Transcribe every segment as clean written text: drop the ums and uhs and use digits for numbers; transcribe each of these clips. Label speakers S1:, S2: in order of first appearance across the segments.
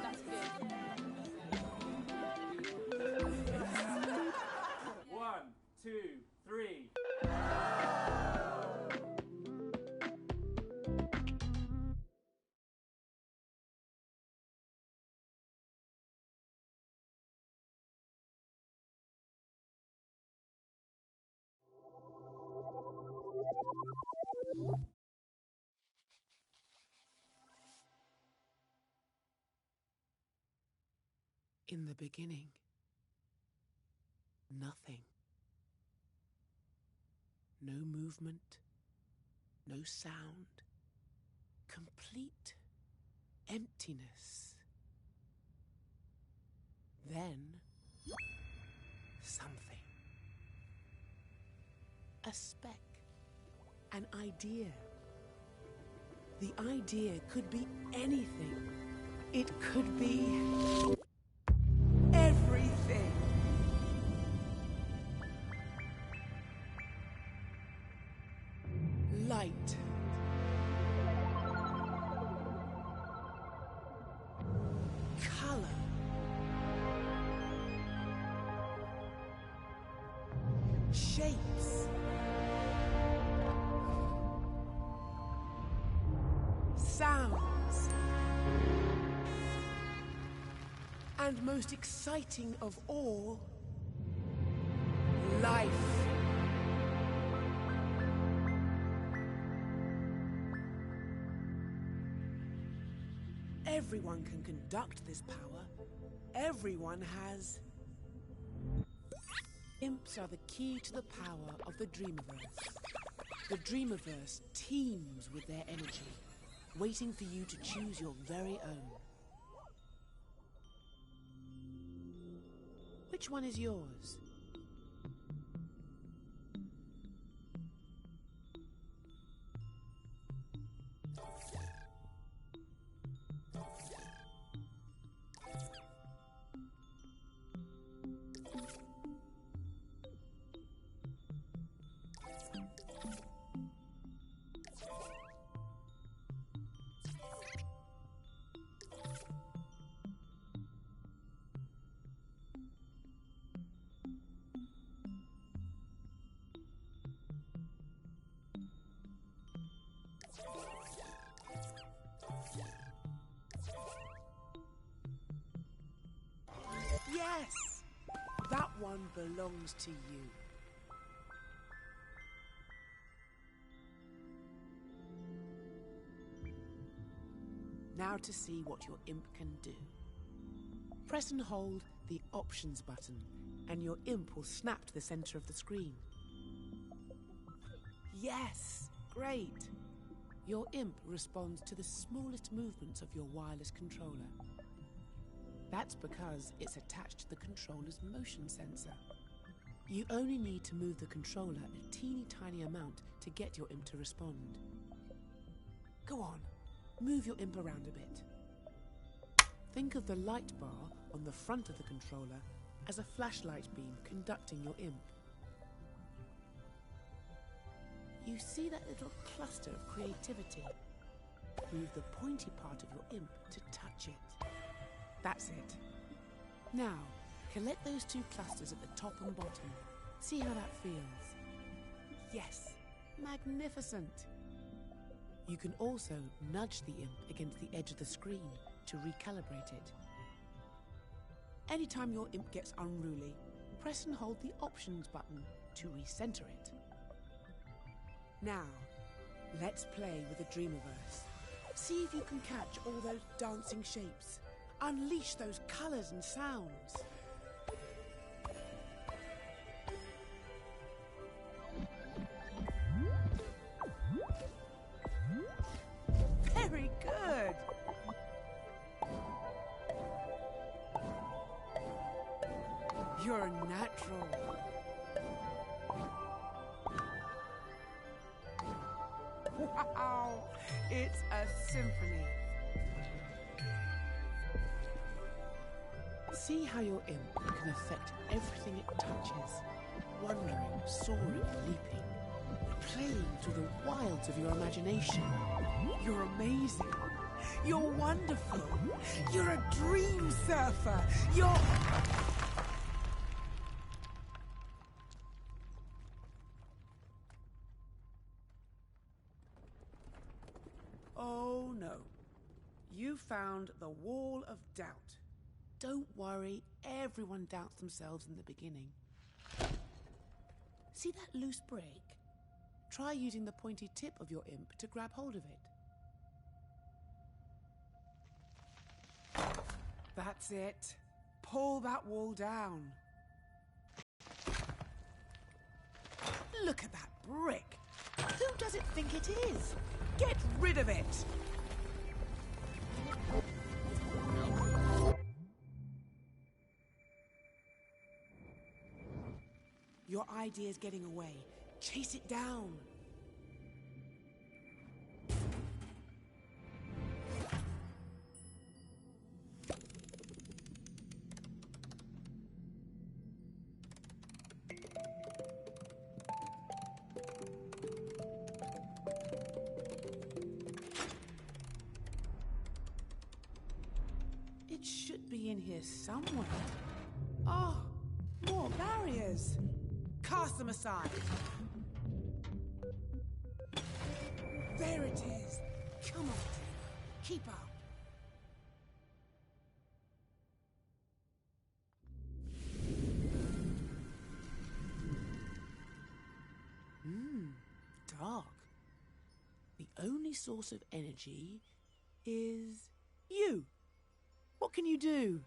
S1: That's good.
S2: One, two, three.
S3: In the beginning, nothing. No movement, no sound, complete emptiness. Then, something. A speck, an idea. The idea could be anything. It could be everything. Light. Color. Shapes. Sounds. And most exciting of all, life. Everyone can conduct this power. Everyone has... Imps are the key to the power of the Dreamiverse. The Dreamiverse teems with their energy, waiting for you to choose your very own. Which one is yours? Yes! That one belongs to you. Now to see what your imp can do. Press and hold the Options button, and your imp will snap to the center of the screen. Yes! Great! Your imp responds to the smallest movements of your wireless controller. That's because it's attached to the controller's motion sensor. You only need to move the controller a teeny tiny amount to get your imp to respond. Go on, move your imp around a bit. Think of the light bar on the front of the controller as a flashlight beam conducting your imp. You see that little cluster of creativity? Move the pointy part of your imp to touch it. That's it. Now, collect those two clusters at the top and bottom. See how that feels. Yes, magnificent. You can also nudge the imp against the edge of the screen to recalibrate it. Anytime your imp gets unruly, press and hold the Options button to recenter it. Now, let's play with the Dreamiverse. See if you can catch all those dancing shapes. Unleash those colors and sounds. Very good. You're a natural. Wow, it's a symphony. See how your imp can affect everything it touches, wandering, soaring, leaping, playing through the wilds of your imagination. You're amazing. You're wonderful. You're a dream surfer. You're... Oh, no. You found the wall of doubt. Don't worry, everyone doubts themselves in the beginning. See that loose brick? Try using the pointy tip of your imp to grab hold of it. That's it. Pull that wall down. Look at that brick. Who does it think it is? Get rid of it! Your idea's getting away. Chase it down. It should be in here somewhere. Oh, more barriers. Cast them aside. There it is. Come on. Keep up. Dark. The only source of energy is you. What can you do?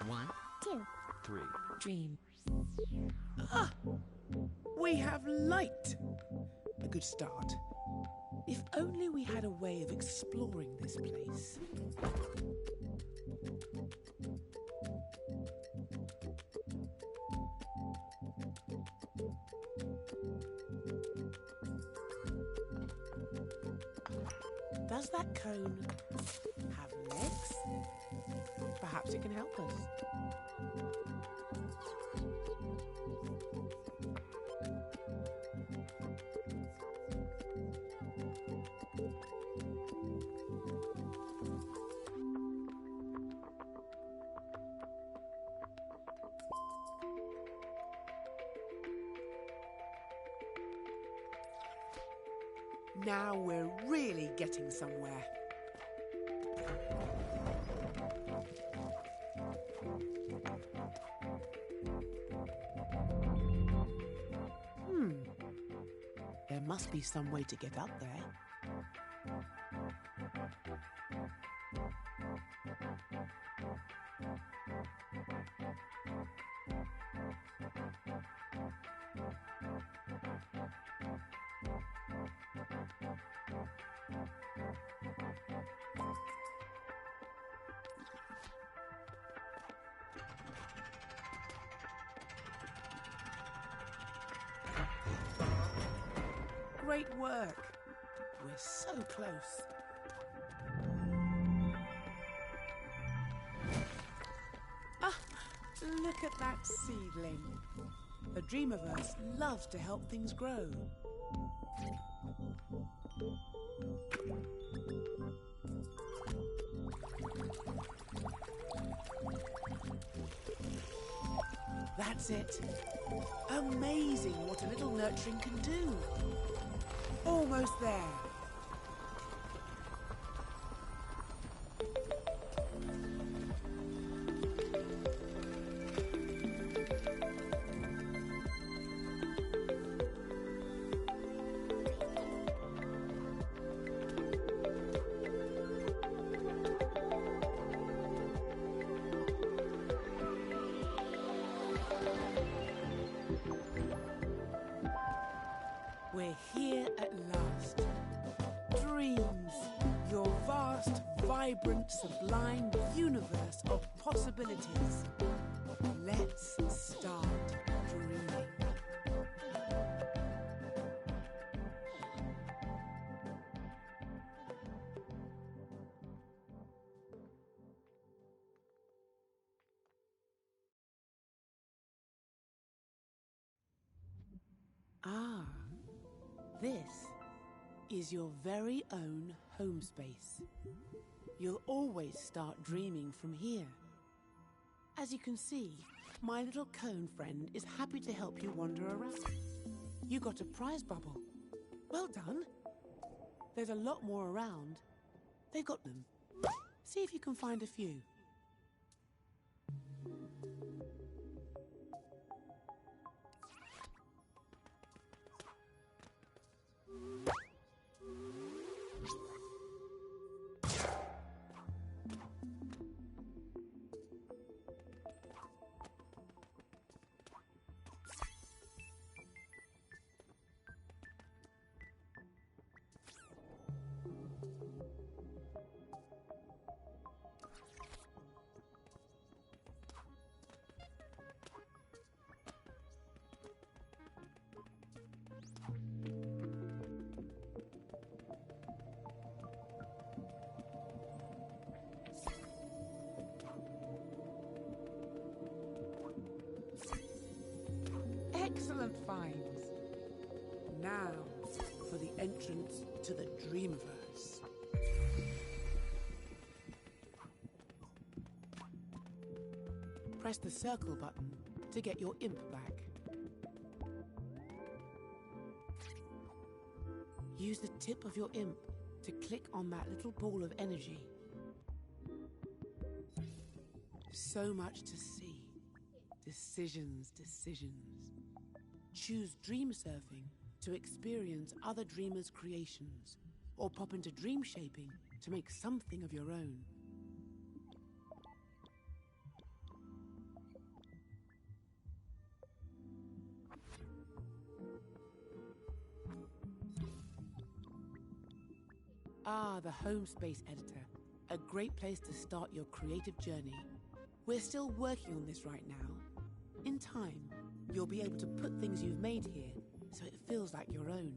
S4: One,
S1: Two.
S4: three. Dream.
S3: Ah! We have light! A good start. If only we had a way of exploring this place. Does that cone have legs? Perhaps it can help us. Now we're really getting somewhere. There must be some way to get up there. Great work. We're so close. Ah, look at that seedling. The Dreamiverse loves to help things grow. That's it. Amazing what a little nurturing can do. Almost there. We're here at last. Dreams, your vast, vibrant, sublime universe of possibilities. Let's start dreaming. This is your very own home space. You'll always start dreaming from here. As you can see, my little cone friend is happy to help you wander around. You got a prize bubble. Well done. There's a lot more around. They've got them. See if you can find a few. Excellent finds. Now for the entrance to the Dreamverse. Press the circle button to get your imp back. Use the tip of your imp to click on that little ball of energy. So much to see. Decisions, decisions. Choose dream surfing to experience other dreamers' creations, or pop into dream shaping to make something of your own. Ah, the Home Space Editor. A great place to start your creative journey. We're still working on this right now. In time, you'll be able to put things you've made here so it feels like your own.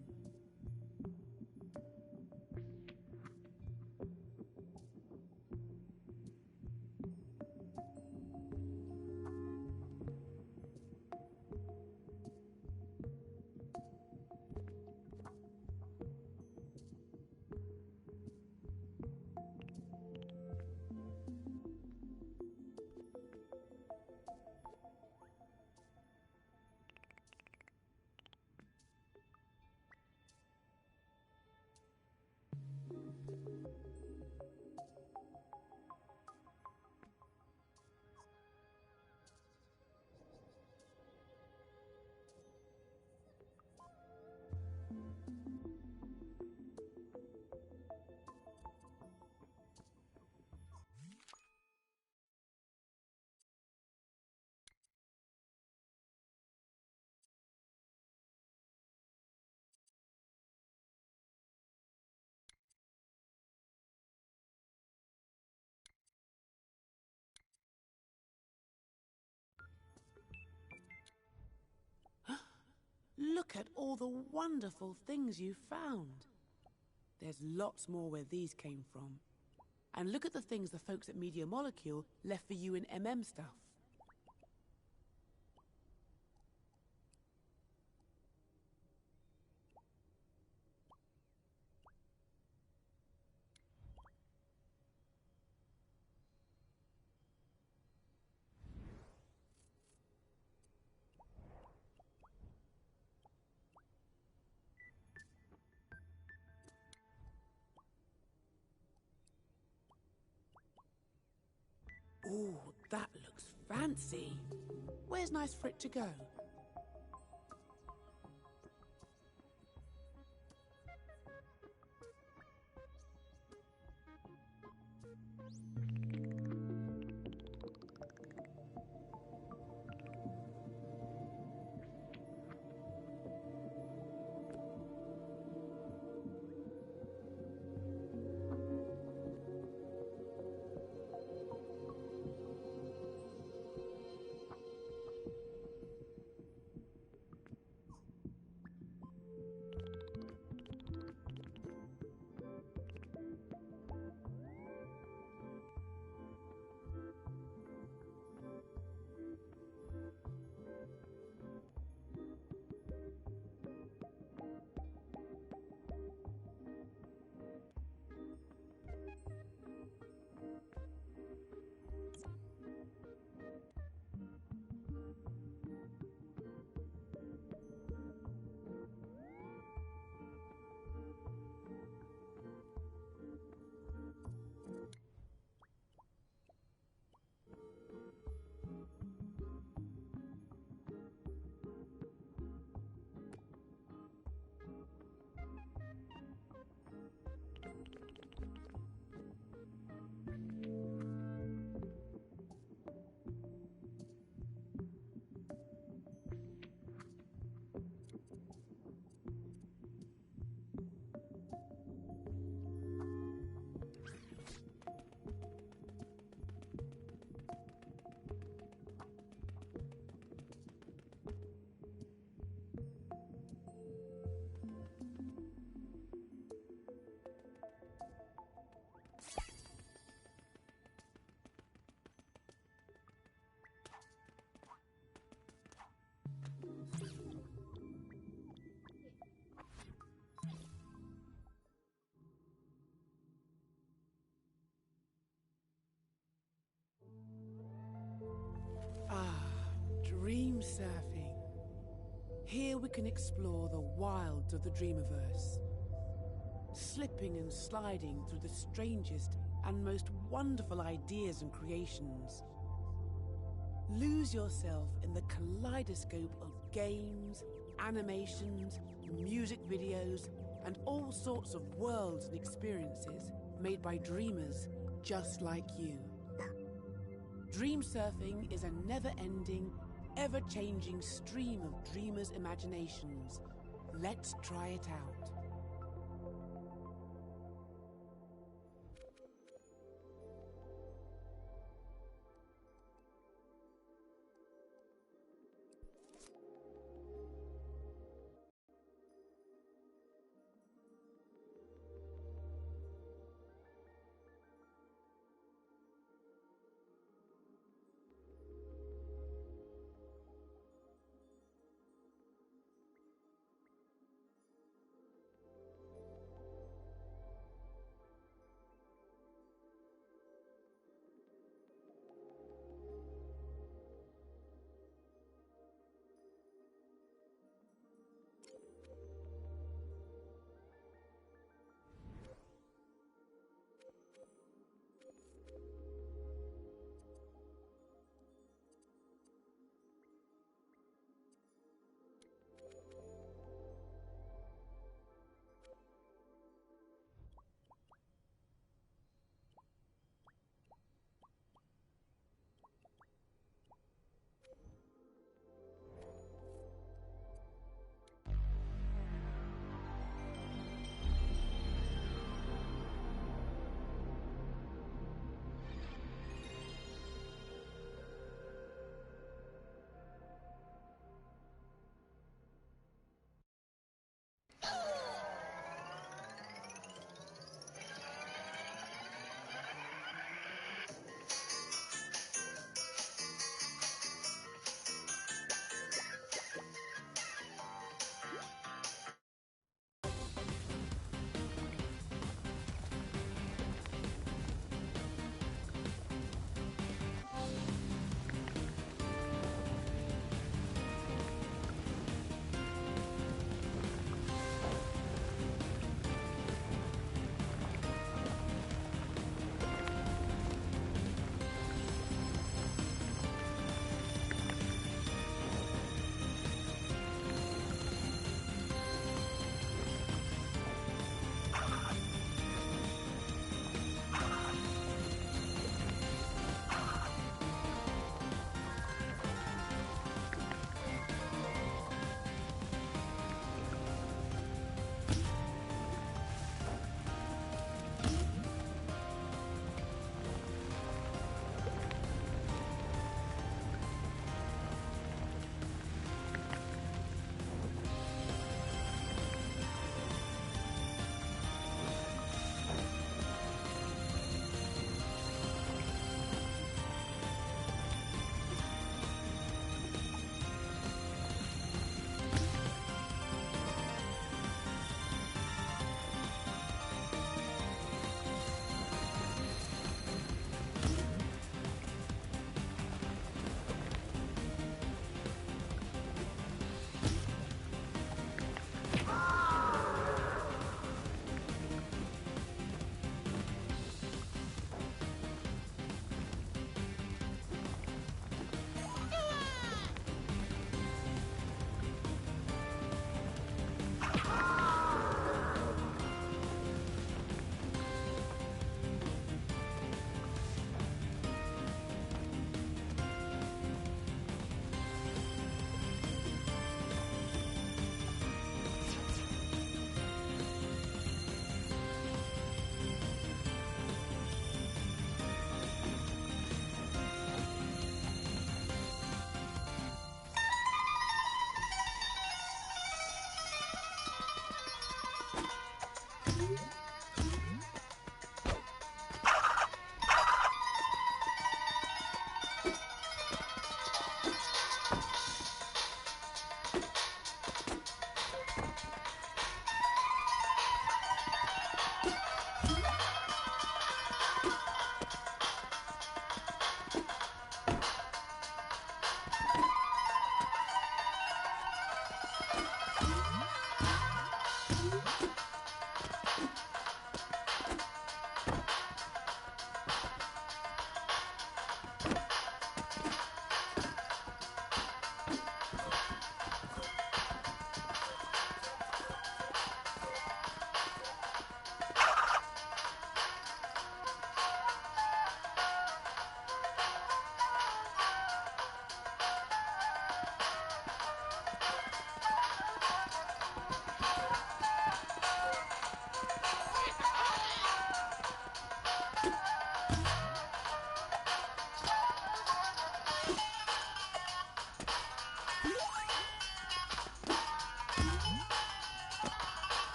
S3: Look at all the wonderful things you found. There's lots more where these came from. And look at the things the folks at Media Molecule left for you in MM stuff. Ooh, that looks fancy. Where's nice for it to go? Dream surfing. Here we can explore the wilds of the Dreamiverse, slipping and sliding through the strangest and most wonderful ideas and creations. Lose yourself in the kaleidoscope of games, animations, music videos, and all sorts of worlds and experiences made by dreamers just like you. Dream surfing is a never-ending, ever-changing stream of dreamers' imaginations. Let's try it out.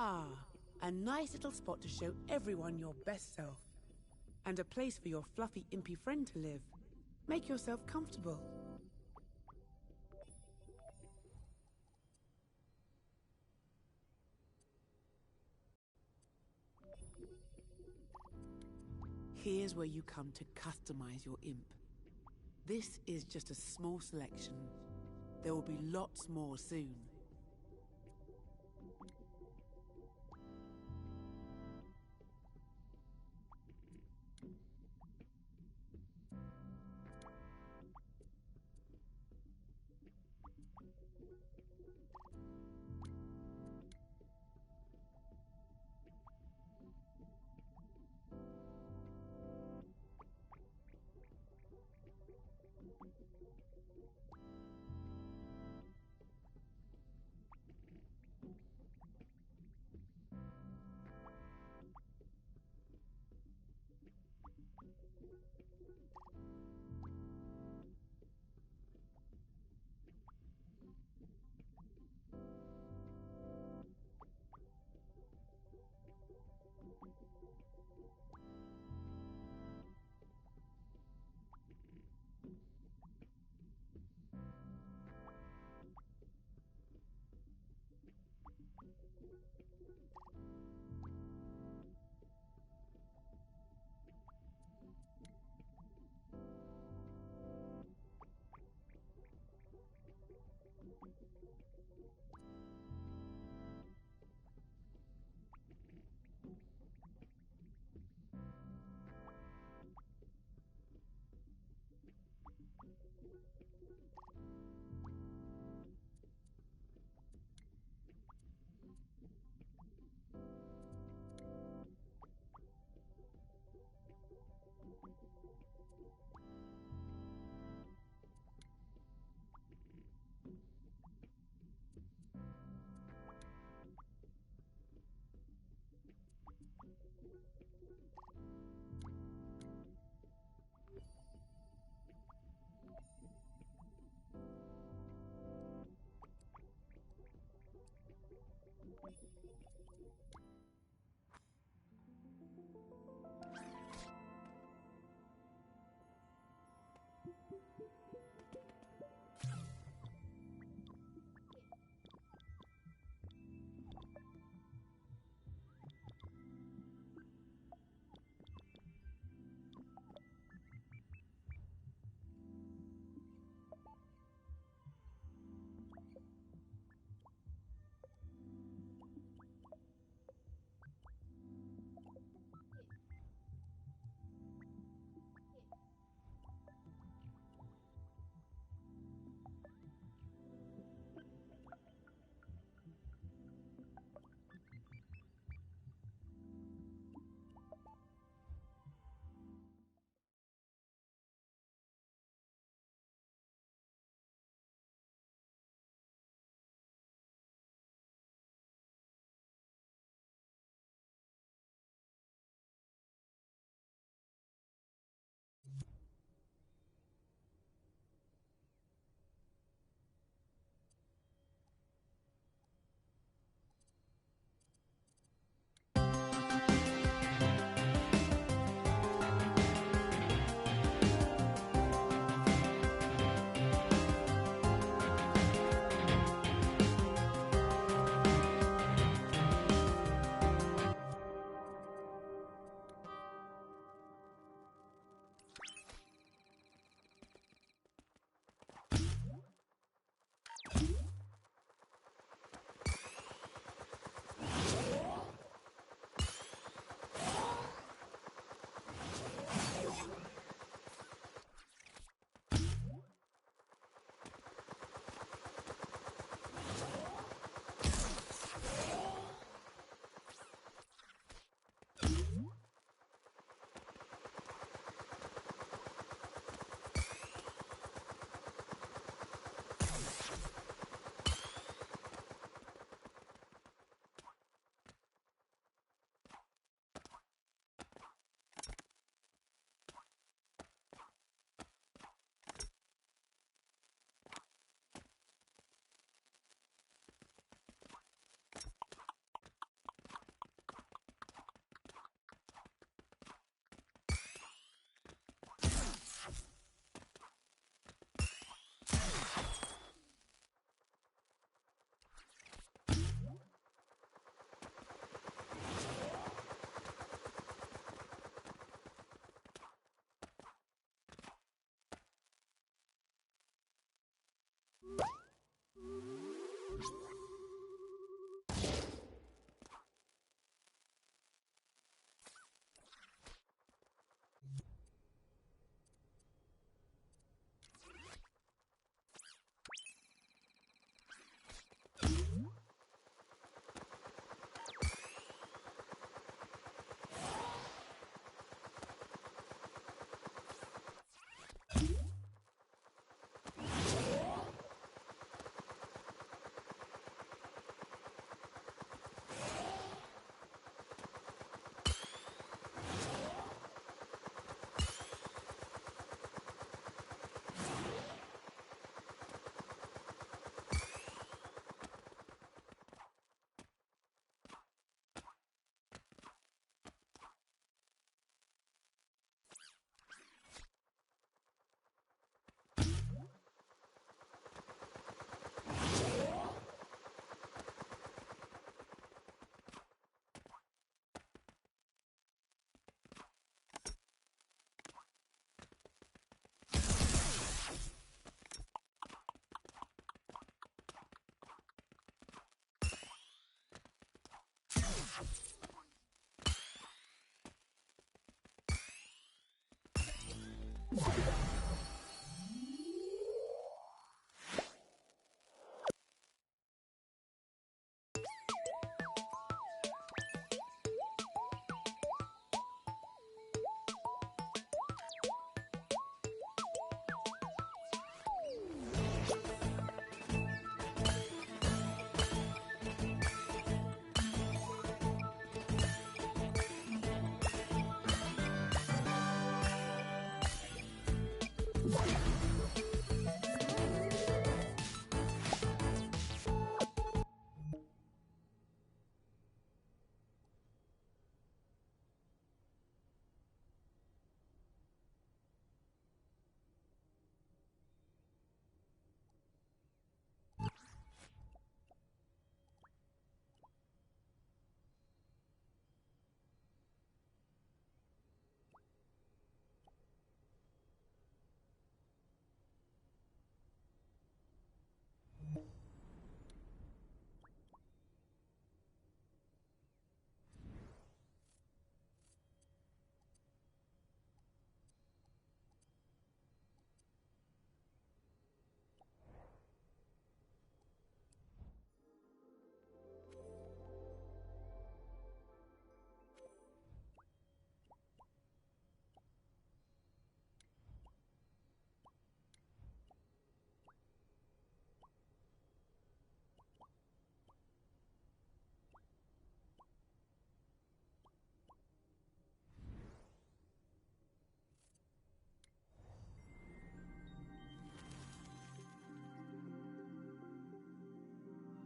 S3: Ah, a nice little spot to show everyone your best self. And a place for your fluffy, impy friend to live. Make yourself comfortable. Here's where you come to customize your imp. This is just a small selection. There will be lots more soon.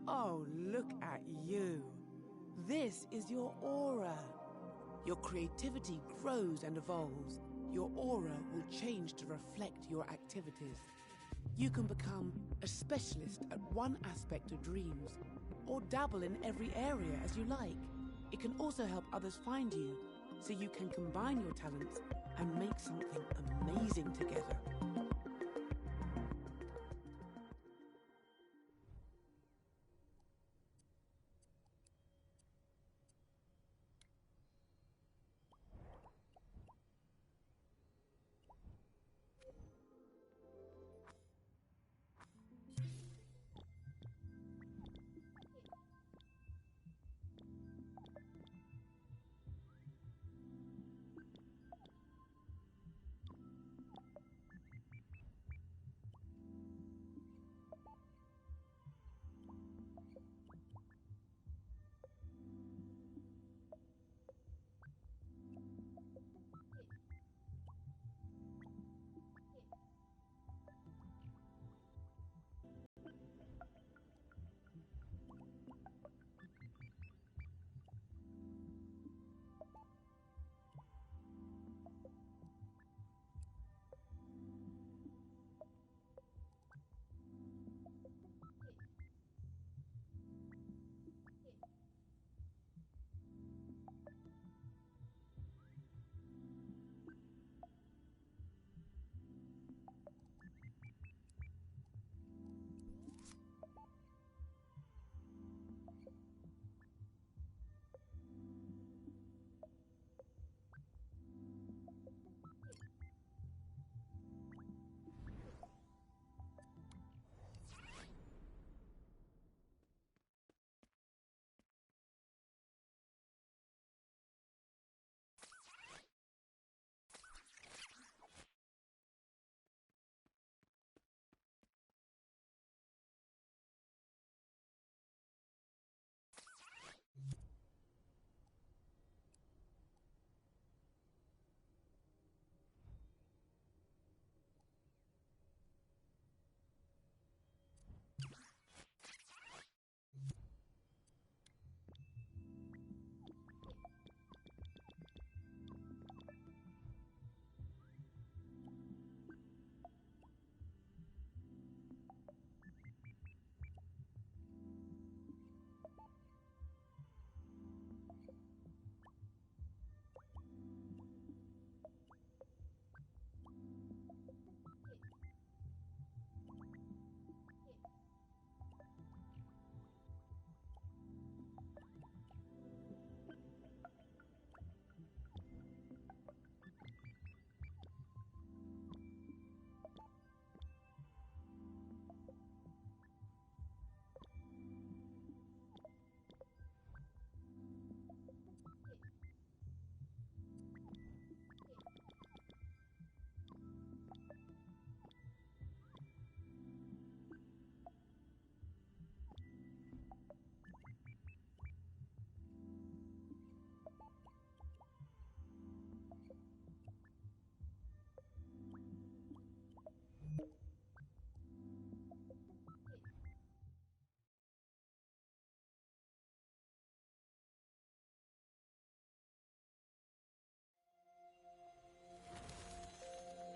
S3: Oh, look at you. This is your aura. Your creativity grows and evolves. Your aura will change to reflect your activities. You can become a specialist at one aspect of dreams, or dabble in every area as you like. It can also help others find you, so you can combine your talents and make something amazing together.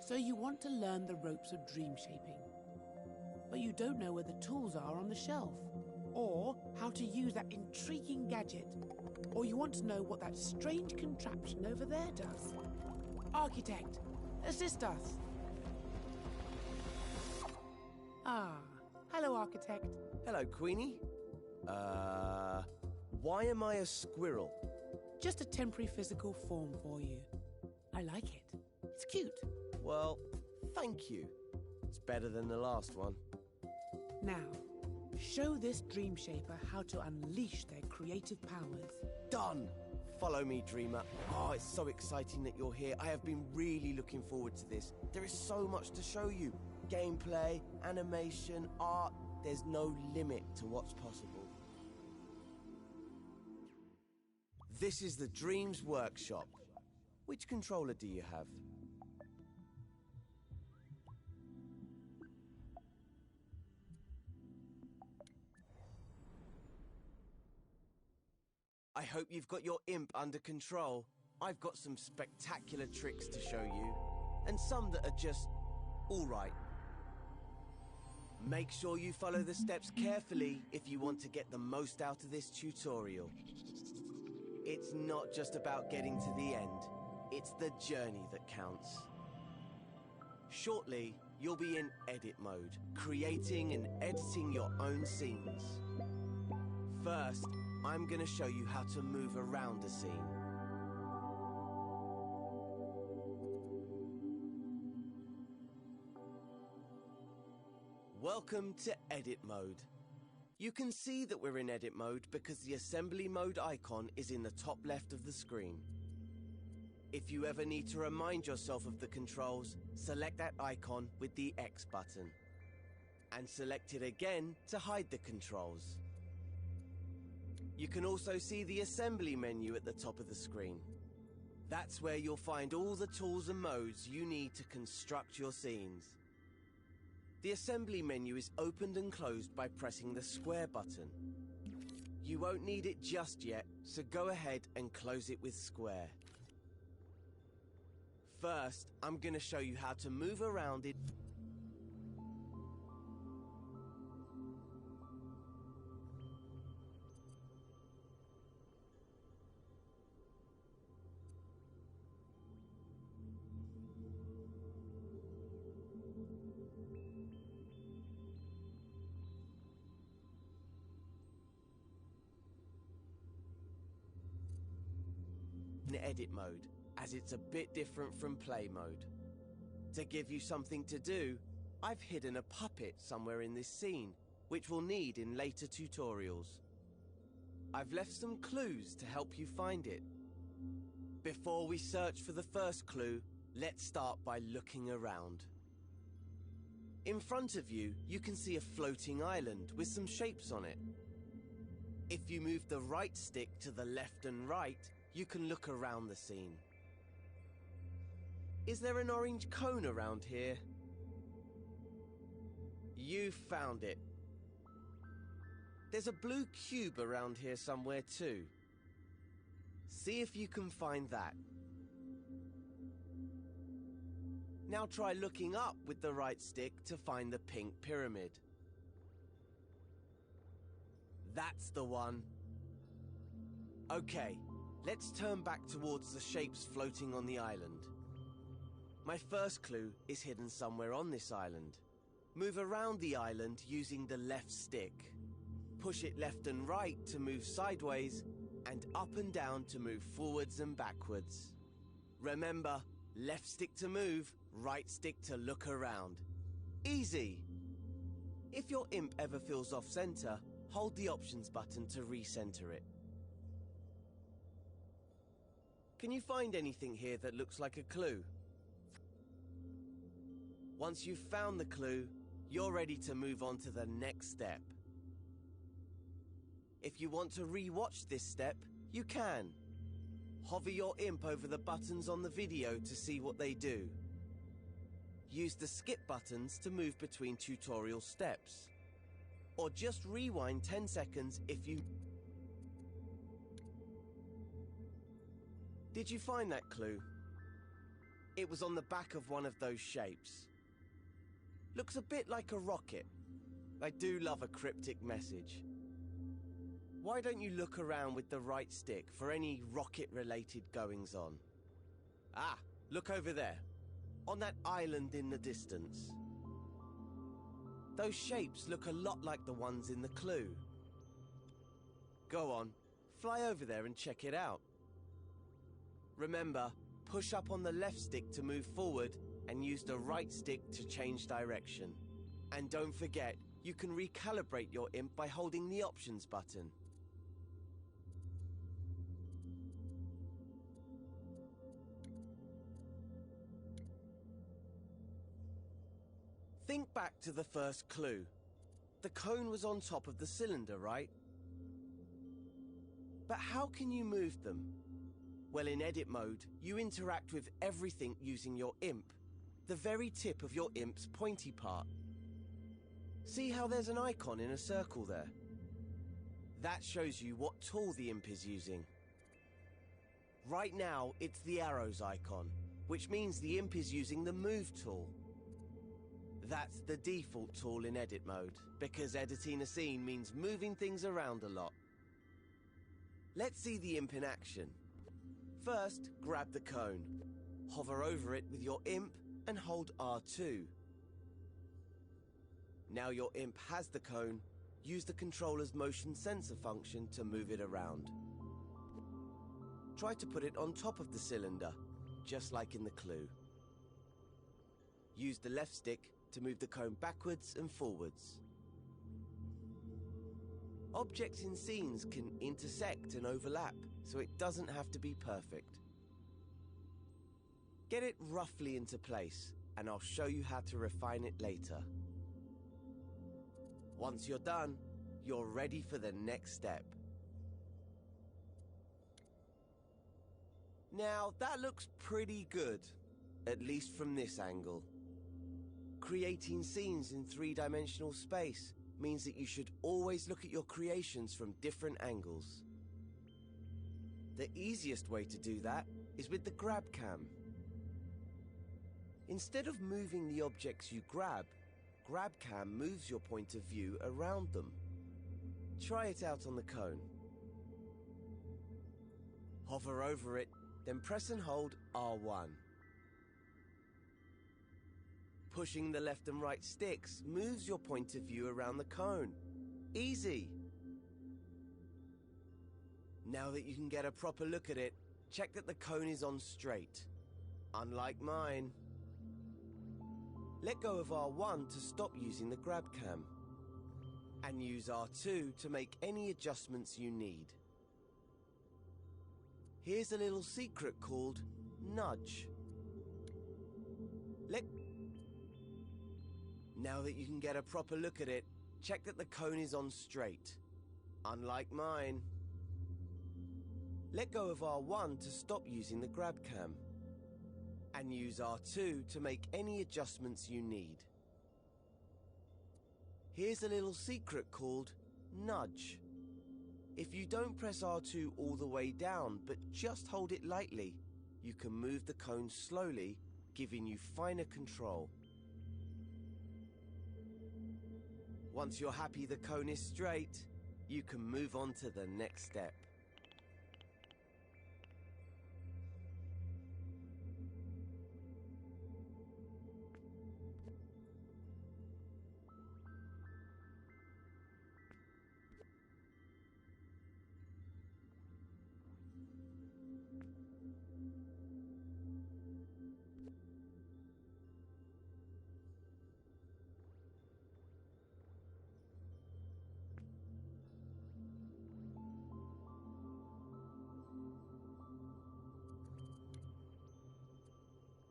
S3: So you want to learn the ropes of dream shaping, but you don't know where the tools are on the shelf, or how to use that intriguing gadget, or you want to know what that strange contraption over there does. Architect, assist us. Ah, hello, Architect.
S5: Hello, Queenie. Why am I a squirrel?
S3: Just a temporary physical form for you. I like it. It's cute.
S5: Well, thank you. It's better than the last one.
S3: Now, show this dream shaper how to unleash their creative powers.
S5: Done! Follow me, Dreamer. Oh, it's so exciting that you're here. I have been really looking forward to this. There is so much to show you. Gameplay, animation, art. There's no limit to what's possible. This is the Dreams Workshop. Which controller do you have? I hope you've got your imp under control. I've got some spectacular tricks to show you, and some that are just all right. Make sure you follow the steps carefully if you want to get the most out of this tutorial. It's not just about getting to the end, it's the journey that counts. Shortly, you'll be in edit mode, creating and editing your own scenes. First, I'm going to show you how to move around a scene. Welcome to edit mode. You can see that we're in edit mode because the assembly mode icon is in the top left of the screen. If you ever need to remind yourself of the controls, select that icon with the X button. And select it again to hide the controls. You can also see the assembly menu at the top of the screen. That's where you'll find all the tools and modes you need to construct your scenes. The assembly menu is opened and closed by pressing the square button. You won't need it just yet, so go ahead and close it with square. First, I'm going to show you how to move around it. In edit mode, as it's a bit different from play mode. To give you something to do, I've hidden a puppet somewhere in this scene, which we'll need in later tutorials. I've left some clues to help you find it. Before we search for the first clue, let's start by looking around. In front of you, you can see a floating island with some shapes on it. If you move the right stick to the left and right, you can look around the scene. Is there an orange cone around here? You found it. There's a blue cube around here somewhere too. See if you can find that. Now try looking up with the right stick to find the pink pyramid. That's the one. Okay, let's turn back towards the shapes floating on the island. My first clue is hidden somewhere on this island. Move around the island using the left stick. Push it left and right to move sideways, and up and down to move forwards and backwards. Remember, left stick to move, right stick to look around. Easy! If your imp ever feels off center, hold the options button to recenter it. Can you find anything here that looks like a clue? Once you've found the clue, you're ready to move on to the next step. If you want to re-watch this step, you can. Hover your imp over the buttons on the video to see what they do. Use the skip buttons to move between tutorial steps. Or just rewind 10 seconds if you... Did you find that clue? It was on the back of one of those shapes. Looks a bit like a rocket. I do love a cryptic message. Why don't you look around with the right stick for any rocket-related goings-on? Ah, look over there. On that island in the distance. Those shapes look a lot like the ones in the clue. Go on, fly over there and check it out. Remember, push up on the left stick to move forward and use the right stick to change direction. And don't forget, you can recalibrate your imp by holding the options button. Think back to the first clue. The cone was on top of the cylinder, right? But how can you move them? Well, in edit mode, you interact with everything using your imp, the very tip of your imp's pointy part. See how there's an icon in a circle there? That shows you what tool the imp is using. Right now, it's the arrows icon, which means the imp is using the move tool. That's the default tool in edit mode, because editing a scene means moving things around a lot. Let's see the imp in action. First, grab the cone. Hover over it with your imp and hold R2. Now your imp has the cone, use the controller's motion sensor function to move it around. Try to put it on top of the cylinder, just like in the clue. Use the left stick to move the cone backwards and forwards. Objects in scenes can intersect and overlap, so it doesn't have to be perfect. Get it roughly into place, and I'll show you how to refine it later. Once you're done, you're ready for the next step. Now, that looks pretty good, at least from this angle. Creating scenes in three-dimensional space means that you should always look at your creations from different angles. The easiest way to do that is with the grab cam. Instead of moving the objects you grab, GrabCam moves your point of view around them. Try it out on the cone. Hover over it, then press and hold R1. Pushing the left and right sticks moves your point of view around the cone. Easy! Now that you can get a proper look at it, check that the cone is on straight. Unlike mine. Let go of R1 to stop using the grab cam. And use R2 to make any adjustments you need. Here's a little secret called nudge. Now that you can get a proper look at it, check that the cone is on straight. Unlike mine. Let go of R1 to stop using the grab cam. And use R2 to make any adjustments you need. Here's a little secret called nudge. If you don't press R2 all the way down, but just hold it lightly, you can move the cone slowly, giving you finer control. Once you're happy the cone is straight, you can move on to the next step.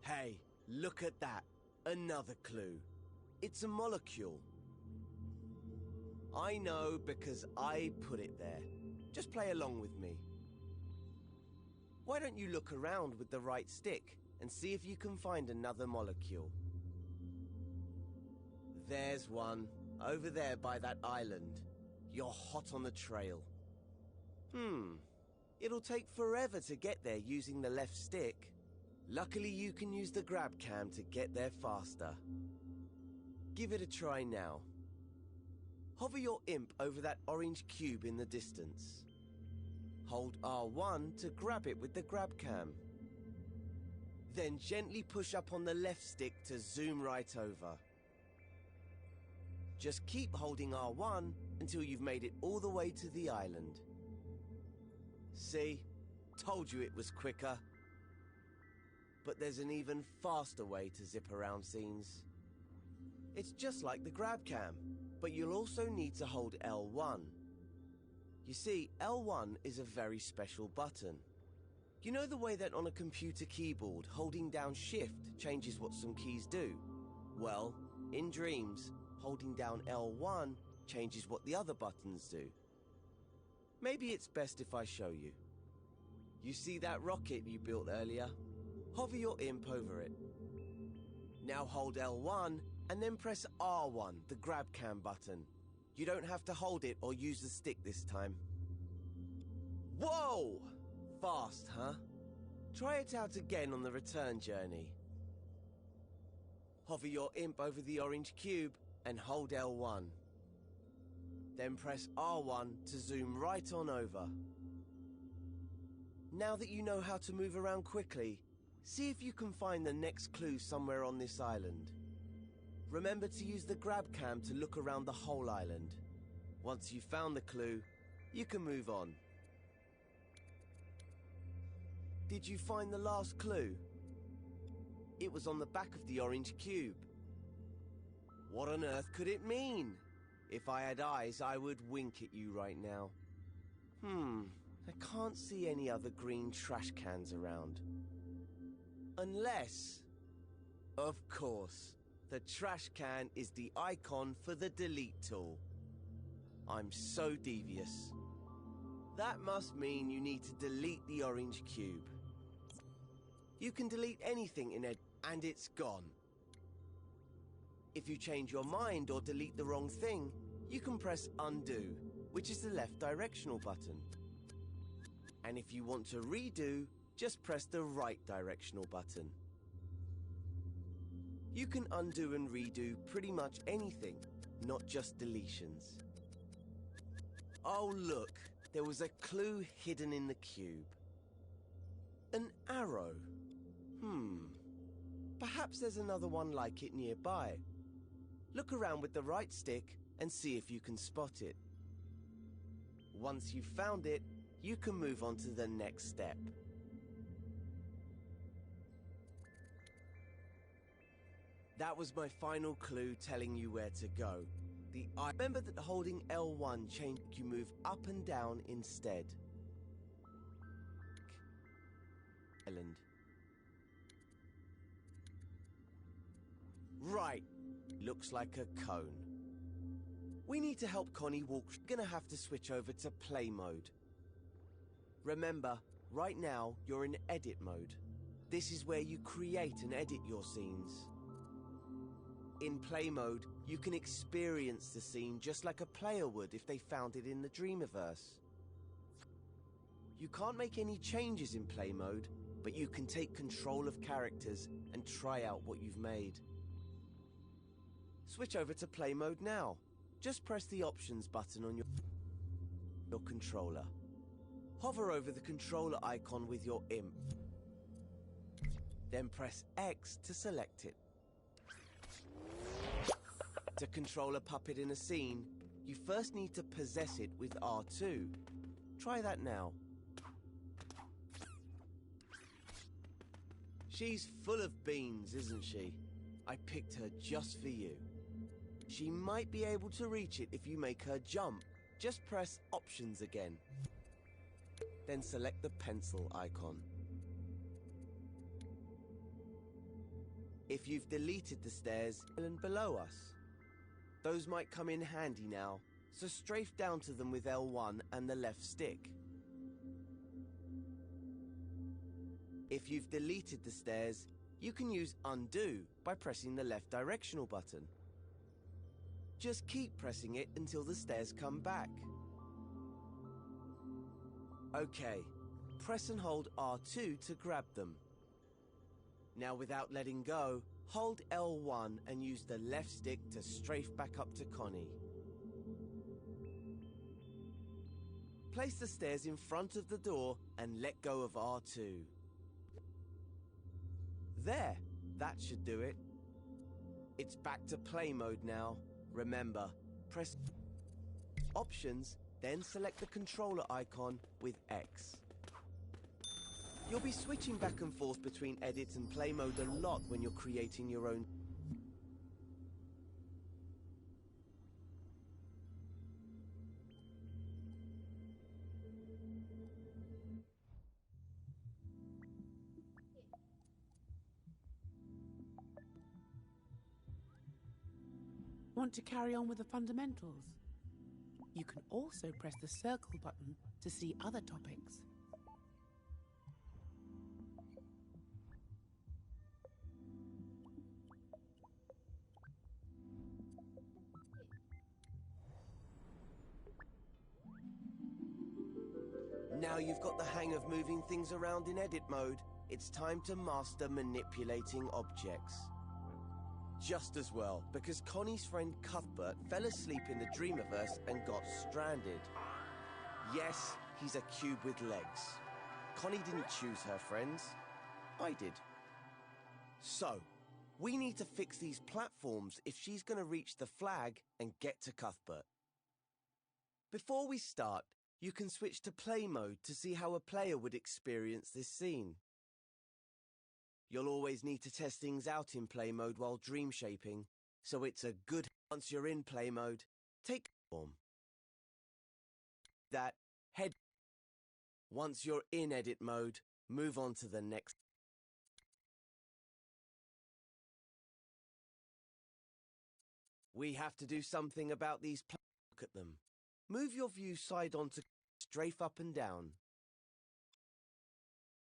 S5: Hey, look at that. Another clue. It's a molecule. I know because I put it there. Just play along with me. Why don't you look around with the right stick and see if you can find another molecule? There's one, over there by that island. You're hot on the trail. It'll take forever to get there using the left stick. Luckily, you can use the grab cam to get there faster. Give it a try now. Hover your imp over that orange cube in the distance. Hold R1 to grab it with the grab cam. Then gently push up on the left stick to zoom right over. Just keep holding R1 until you've made it all the way to the island. See? Told you it was quicker. But there's an even faster way to zip around scenes. It's just like the grab cam, but you'll also need to hold L1. You see, L1 is a very special button. You know the way that on a computer keyboard, holding down Shift changes what some keys do? Well, in Dreams, holding down L1 changes what the other buttons do. Maybe it's best if I show you. You see that rocket you built earlier? Hover your imp over it. Now hold L1 and then press R1, the grab cam button. You don't have to hold it or use the stick this time. Whoa! Fast, huh? Try it out again on the return journey. Hover your imp over the orange cube and hold L1. Then press R1 to zoom right on over. Now that you know how to move around quickly, see if you can find the next clue somewhere on this island. Remember to use the grab cam to look around the whole island. Once you've found the clue, you can move on. Did you find the last clue? It was on the back of the orange cube. What on earth could it mean? If I had eyes, I would wink at you right now. I can't see any other green trash cans around. Unless, of course, the trash can is the icon for the delete tool. I'm so devious. That must mean you need to delete the orange cube. You can delete anything in it, and it's gone. If you change your mind or delete the wrong thing, you can press undo, which is the left directional button. And if you want to redo, just press the right directional button. You can undo and redo pretty much anything, not just deletions. Oh look, there was a clue hidden in the cube. An arrow. Perhaps there's another one like it nearby. Look around with the right stick and see if you can spot it. Once you've found it, you can move on to the next step. That was my final clue telling you where to go. Remember that holding L1 changed you move up and down instead. Island. Right. Looks like a cone. We need to help Connie walk. Gonna have to switch over to play mode. Remember, right now you're in edit mode. This is where you create and edit your scenes. In play mode, you can experience the scene just like a player would if they found it in the Dreamiverse. You can't make any changes in play mode, but you can take control of characters and try out what you've made. Switch over to play mode now. Just press the options button on your controller. Hover over the controller icon with your imp. Then press X to select it. To control a puppet in a scene, you first need to possess it with R2. Try that now. She's full of beans, isn't she? I picked her just for you. She might be able to reach it if you make her jump. Just press options again. Then select the pencil icon. If you've deleted the stairs and below us, those might come in handy now, so strafe down to them with L1 and the left stick. If you've deleted the stairs, you can use undo by pressing the left directional button. Just keep pressing it until the stairs come back. Okay, press and hold R2 to grab them. Now without letting go, hold L1 and use the left stick to strafe back up to Connie. Place the stairs in front of the door and let go of R2. There, that should do it. It's back to play mode now. Remember, press Options, then select the controller icon with X. You'll be switching back and forth between edit and play mode a lot when you're creating your own.
S3: Want to carry on with the fundamentals? You can also press the circle button to see other topics.
S5: Now you've got the hang of moving things around in edit mode, it's time to master manipulating objects. Just as well, because Connie's friend Cuthbert fell asleep in the Dreamiverse and got stranded. Yes, he's a cube with legs. Connie didn't choose her friends. I did. So, we need to fix these platforms if she's going to reach the flag and get to Cuthbert. Before we start, you can switch to play mode to see how a player would experience this scene. You'll always need to test things out in play mode while dream shaping, so it's a good once you're in play mode, take form. That head. Once you're in edit mode, move on to the next. We have to do something about these. Look at them. Move your view side on to strafe up and down.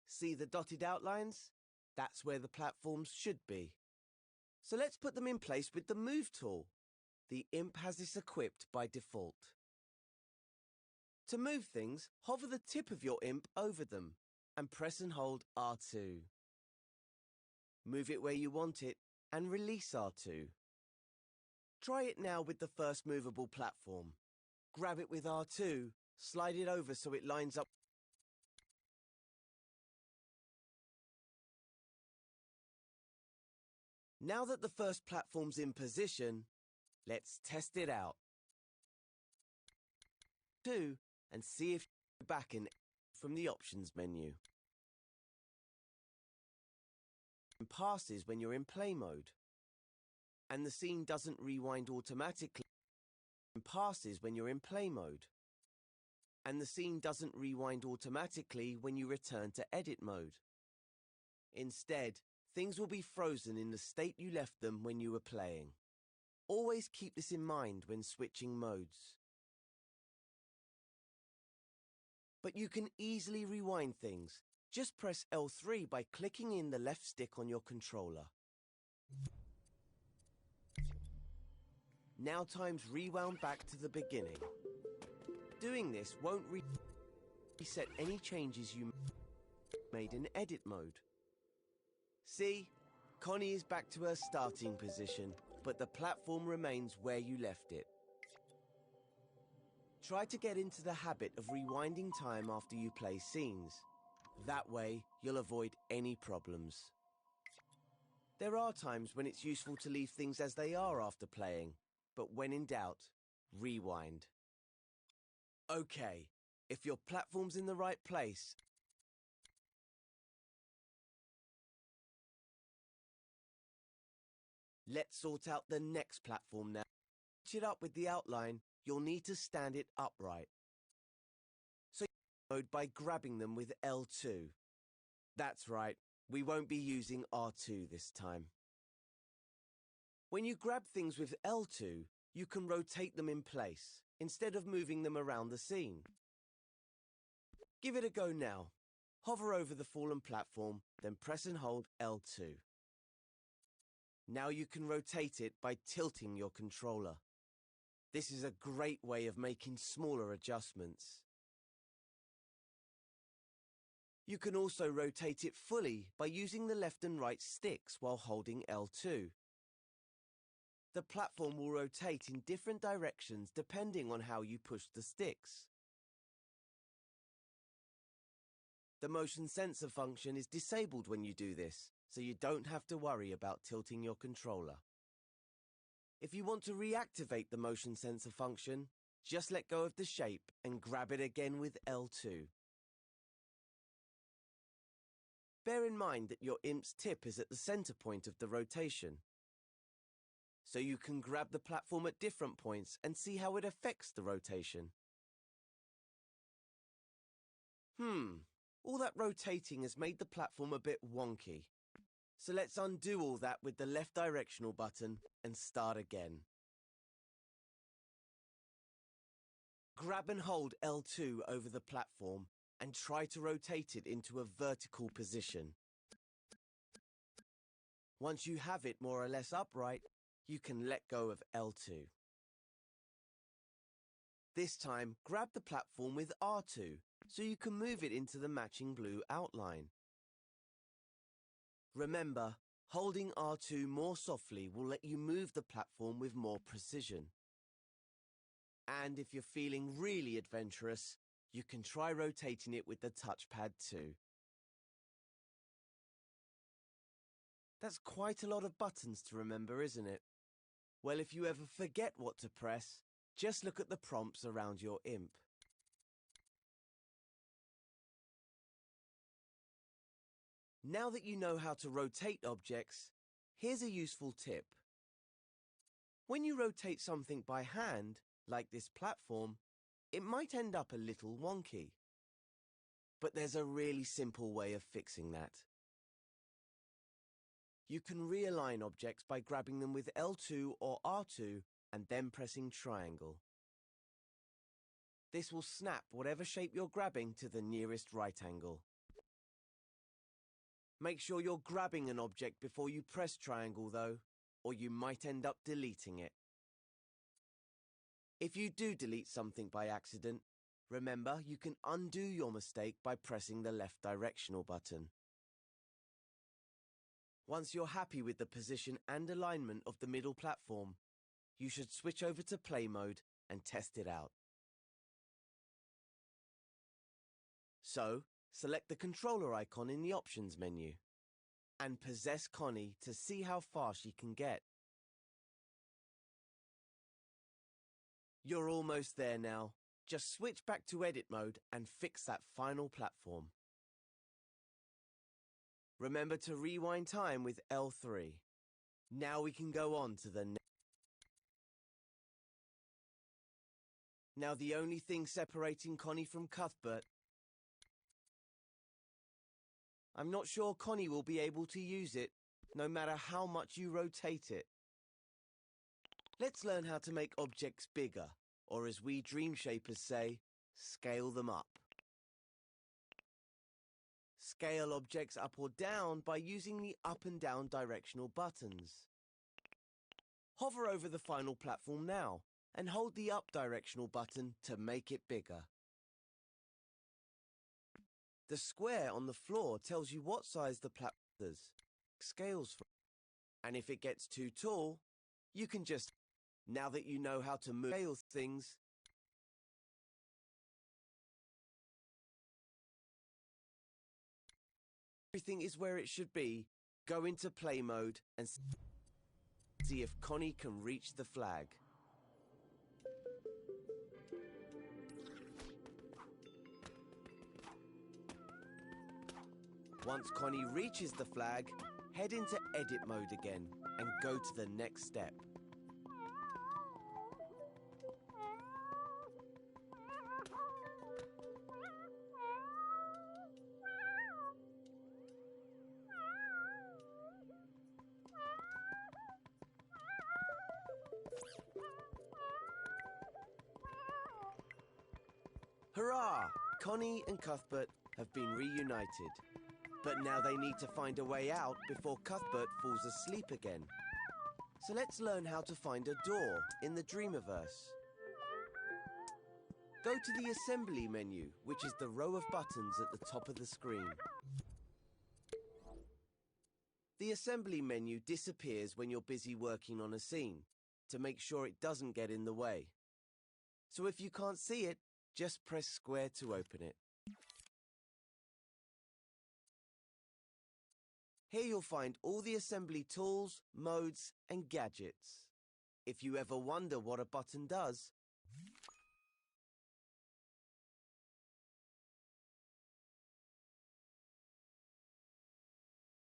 S5: See the dotted outlines? That's where the platforms should be. So let's put them in place with the Move tool. The imp has this equipped by default. To move things, hover the tip of your imp over them and press and hold R2. Move it where you want it and release R2. Try it now with the first movable platform. Grab it with R2, slide it over so it lines up. Now that the first platform's in position, let's test it out. 2, and see if you're back in from the options menu. And passes when you're in play mode. And the scene doesn't rewind automatically. And passes when you're in play mode. And the scene doesn't rewind automatically when you return to edit mode. Instead, things will be frozen in the state you left them when you were playing. Always keep this in mind when switching modes. But you can easily rewind things. Just press L3 by clicking in the left stick on your controller. Now time's rewound back to the beginning. Doing this won't reset any changes you made in edit mode. See, Connie is back to her starting position, but the platform remains where you left it. Try to get into the habit of rewinding time after you play scenes. That way, you'll avoid any problems. There are times when it's useful to leave things as they are after playing, but when in doubt, rewind. Okay, if your platform's in the right place, let's sort out the next platform now. To match it up with the outline, you'll need to stand it upright. So mode by grabbing them with L2. That's right, we won't be using R2 this time. When you grab things with L2, you can rotate them in place, instead of moving them around the scene. Give it a go now. Hover over the fallen platform, then press and hold L2. Now you can rotate it by tilting your controller. This is a great way of making smaller adjustments. You can also rotate it fully by using the left and right sticks while holding L2. The platform will rotate in different directions depending on how you push the sticks. The motion sensor function is disabled when you do this, so you don't have to worry about tilting your controller. If you want to reactivate the motion sensor function, just let go of the shape and grab it again with L2. Bear in mind that your IMP's tip is at the center point of the rotation, so you can grab the platform at different points and see how it affects the rotation. All that rotating has made the platform a bit wonky. So let's undo all that with the left directional button and start again. Grab and hold L2 over the platform and try to rotate it into a vertical position. Once you have it more or less upright, you can let go of L2. This time, grab the platform with R2 so you can move it into the matching blue outline. Remember, holding R2 more softly will let you move the platform with more precision. And if you're feeling really adventurous, you can try rotating it with the touchpad too. That's quite a lot of buttons to remember, isn't it? Well, if you ever forget what to press, just look at the prompts around your IMP. Now that you know how to rotate objects, here's a useful tip. When you rotate something by hand, like this platform, it might end up a little wonky. But there's a really simple way of fixing that. You can realign objects by grabbing them with L2 or R2 and then pressing triangle. This will snap whatever shape you're grabbing to the nearest right angle. Make sure you're grabbing an object before you press triangle though, or you might end up deleting it. If you do delete something by accident, remember you can undo your mistake by pressing the left directional button. Once you're happy with the position and alignment of the middle platform, you should switch over to play mode and test it out. So, select the controller icon in the options menu and possess Connie to see how far she can get. You're almost there now. Just switch back to edit mode and fix that final platform. Remember to rewind time with L3. Now we can go on to the next. Now the only thing separating Connie from Cuthbert. I'm not sure Connie will be able to use it, no matter how much you rotate it. Let's learn how to make objects bigger, or as we dream shapers say, scale them up. Scale objects up or down by using the up and down directional buttons. Hover over the final platform now and hold the up directional button to make it bigger. The square on the floor tells you what size the platform scales for. And if it gets too tall, you can just, now that you know how to scale things, everything is where it should be, go into play mode and see if Connie can reach the flag. Once Connie reaches the flag, head into edit mode again and go to the next step. Hurrah! Connie and Cuthbert have been reunited. But now they need to find a way out before Cuthbert falls asleep again. So let's learn how to find a door in the Dreamiverse. Go to the Assembly menu, which is the row of buttons at the top of the screen. The Assembly menu disappears when you're busy working on a scene, to make sure it doesn't get in the way. So if you can't see it, just press square to open it. Here you'll find all the assembly tools, modes, and gadgets. If you ever wonder what a button does,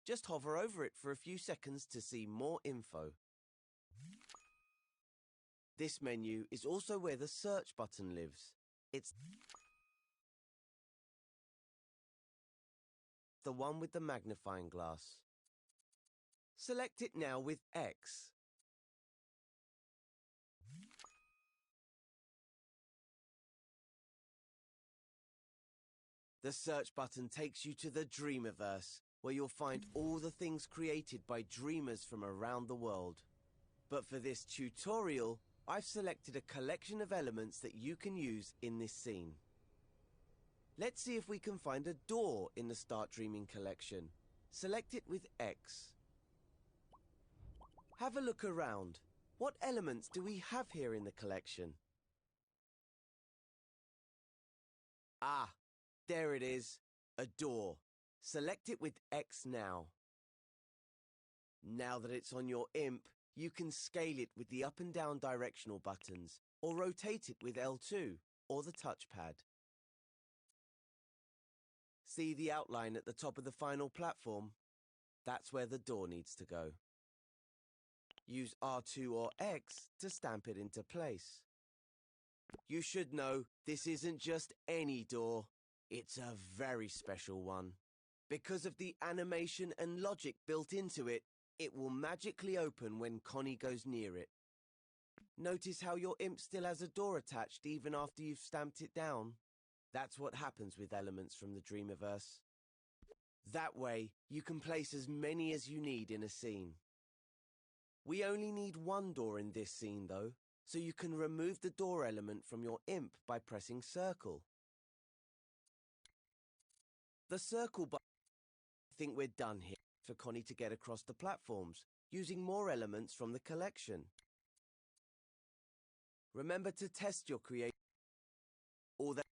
S5: just hover over it for a few seconds to see more info. This menu is also where the search button lives. It's the one with the magnifying glass. Select it now with X. The search button takes you to the Dreamiverse, where you'll find all the things created by dreamers from around the world. But for this tutorial, I've selected a collection of elements that you can use in this scene. Let's see if we can find a door in the Start Dreaming collection. Select it with X. Have a look around. What elements do we have here in the collection? Ah, there it is, a door. Select it with X now. Now that it's on your imp, you can scale it with the up and down directional buttons, or rotate it with L2 or the touchpad. See the outline at the top of the final platform? That's where the door needs to go. Use R2 or X to stamp it into place. You should know this isn't just any door, it's a very special one. Because of the animation and logic built into it, it will magically open when Connie goes near it. Notice how your imp still has a door attached even after you've stamped it down? That's what happens with elements from the Dreamiverse. That way, you can place as many as you need in a scene. We only need one door in this scene though, so you can remove the door element from your imp by pressing circle. The circle button. I think we're done here for Connie to get across the platforms, using more elements from the collection. Remember to test your creation. All that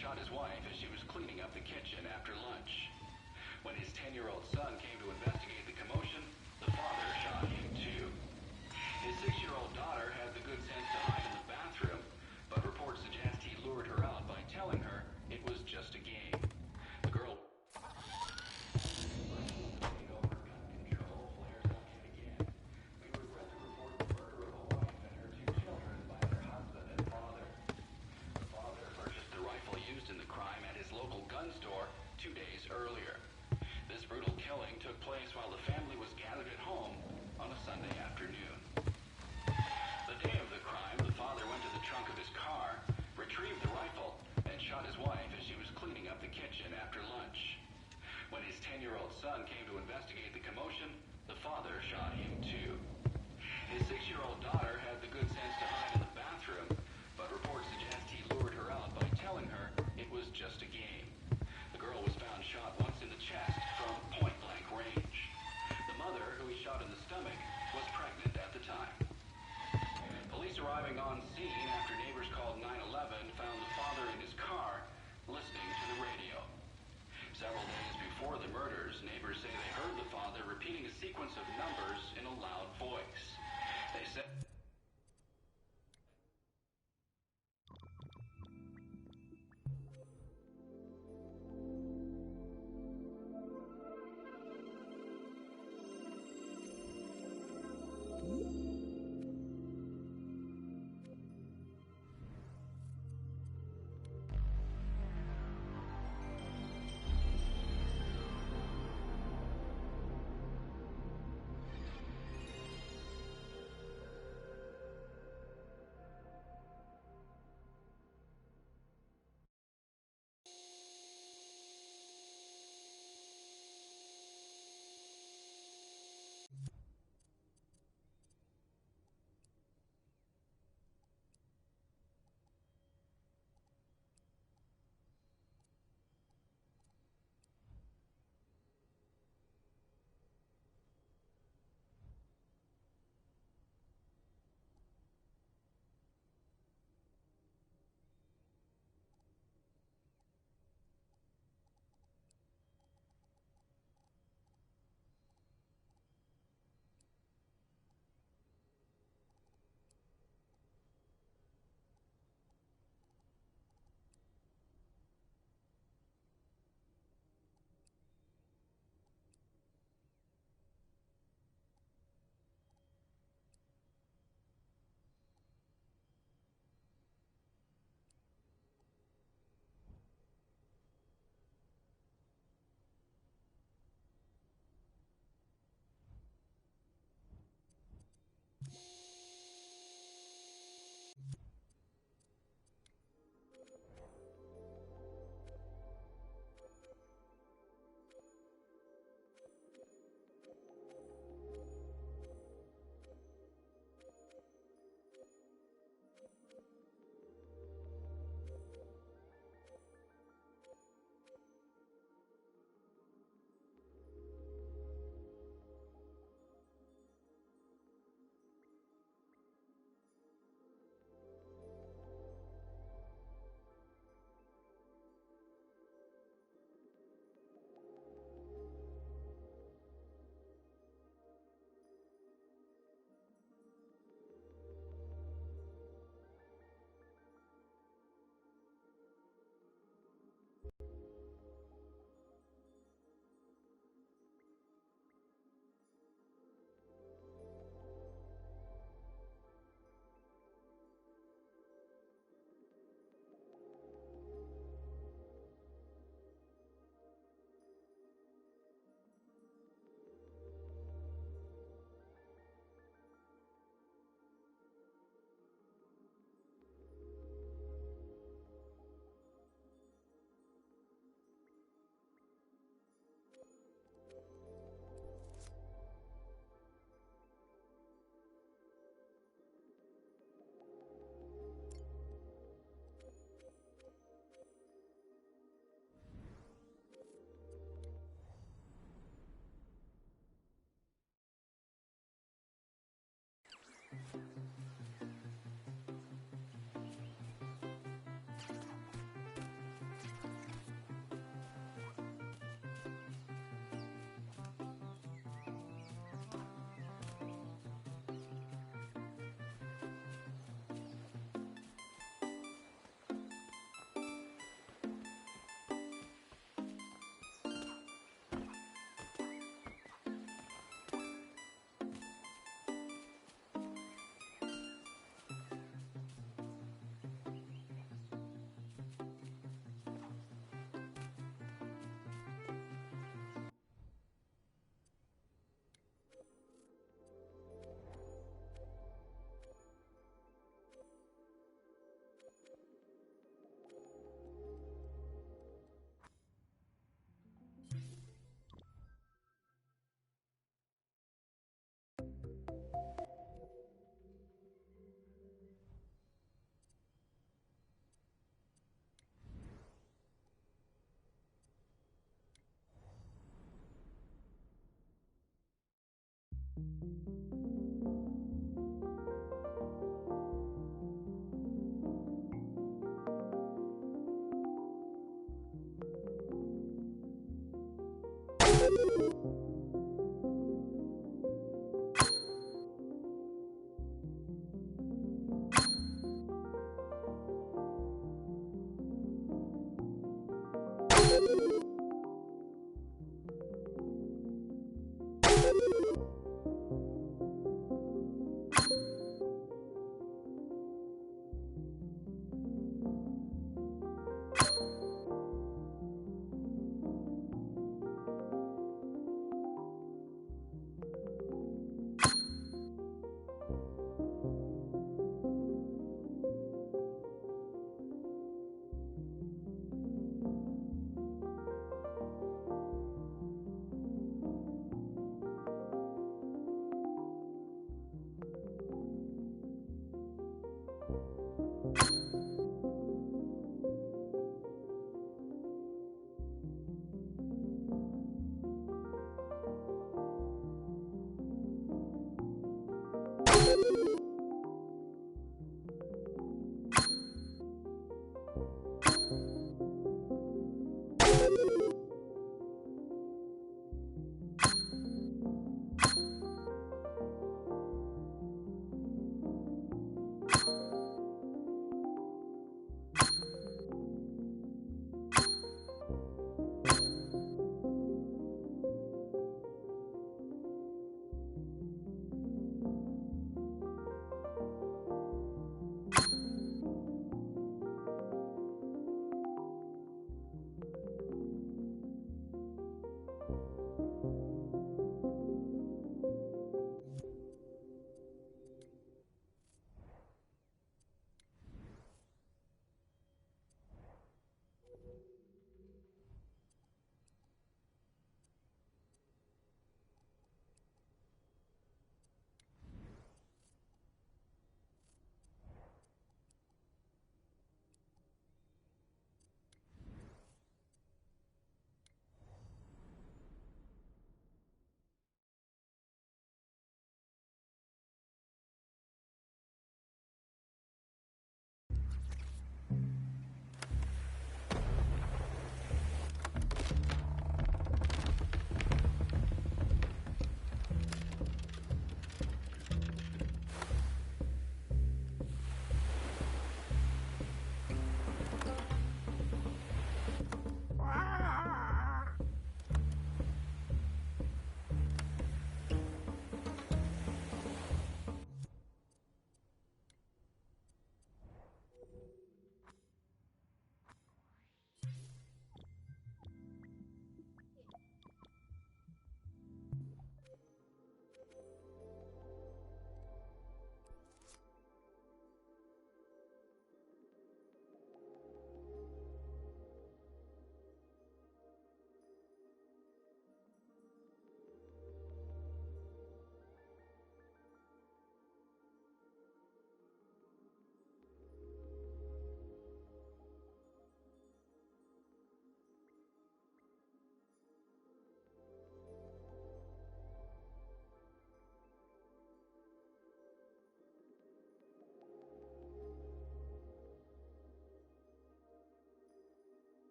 S6: shot his wife as she was cleaning up the kitchen after lunch. When his 10-year-old son came to investigate the commotion, the father shot him too. His 6-year-old daughter had the good sense to hide in the bathroom, but reports suggest he lured her out by telling her it was just a game. The girl over gun control flares up yet again. We regret to report the murder of a wife and her 2 children by their husband and father. The father purchased the rifle used in the crime at his local gun store 2 days earlier. This brutal killing took place while the family was gathered at home on a Sunday afternoon. The day of the crime, the father went to the trunk of his car, retrieved the rifle, and shot his wife as she was cleaning up the kitchen after lunch. When his 10-year-old son came to investigate the commotion, the father shot him too. His 6-year-old daughter had the good sense to hide in the bathroom, but reports suggest he lured her out by telling her it was just a game. The girl was found shot once in the chest from point-blank range. The mother, who he shot in the stomach, was pregnant at the time. Police arriving on scene after neighbors called 911 found the father in his car listening to the radio. Several days before the murders, neighbors say they heard the father repeating a sequence of numbers in a loud voice. They said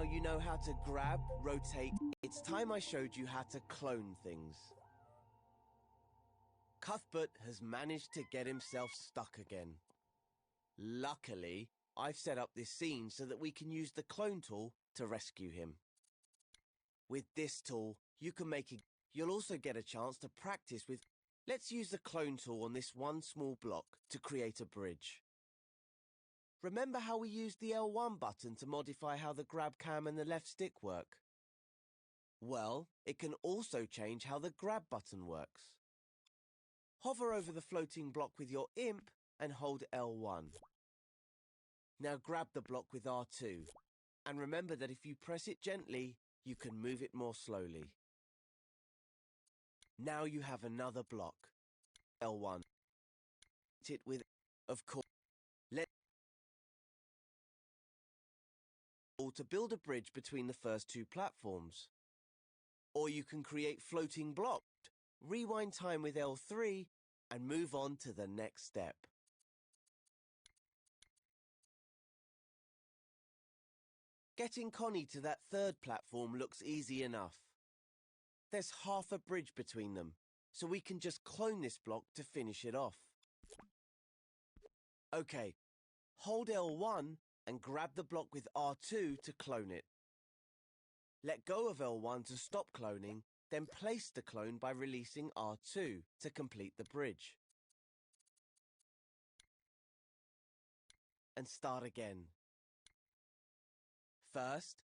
S5: Now you know how to grab, rotate. It's time I showed you how to clone things. Cuthbert has managed to get himself stuck again. Luckily, I've set up this scene so that we can use the clone tool to rescue him. With this tool, you can make it. You'll also get a chance to practice with. Let's use the clone tool on this one small block to create a bridge. Remember how we used the L1 button to modify how the grab cam and the left stick work? Well, it can also change how the grab button works. Hover over the floating block with your imp and hold L1. Now grab the block with R2. And remember that if you press it gently, you can move it more slowly. Now you have another block. L1. It with, of course, to build a bridge between the first two platforms. Or you can create floating blocks, rewind time with L3, and move on to the next step. Getting Connie to that third platform looks easy enough. There's half a bridge between them, so we can just clone this block to finish it off. Okay, hold L1 and grab the block with R2 to clone it. Let go of L1 to stop cloning, then place the clone by releasing R2 to complete the bridge. And start again. First,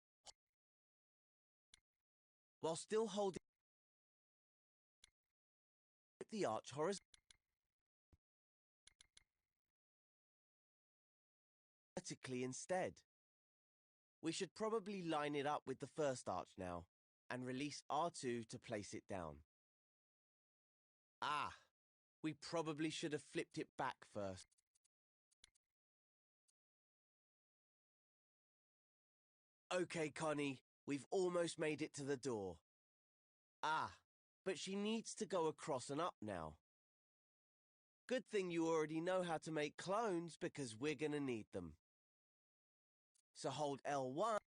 S5: while still holding the arch horizontally instead. We should probably line it up with the first arch now, and release R2 to place it down. Ah, we probably should have flipped it back first. Okay, Connie, we've almost made it to the door. Ah, but she needs to go across and up now. Good thing you already know how to make clones because we're gonna need them. So hold L1,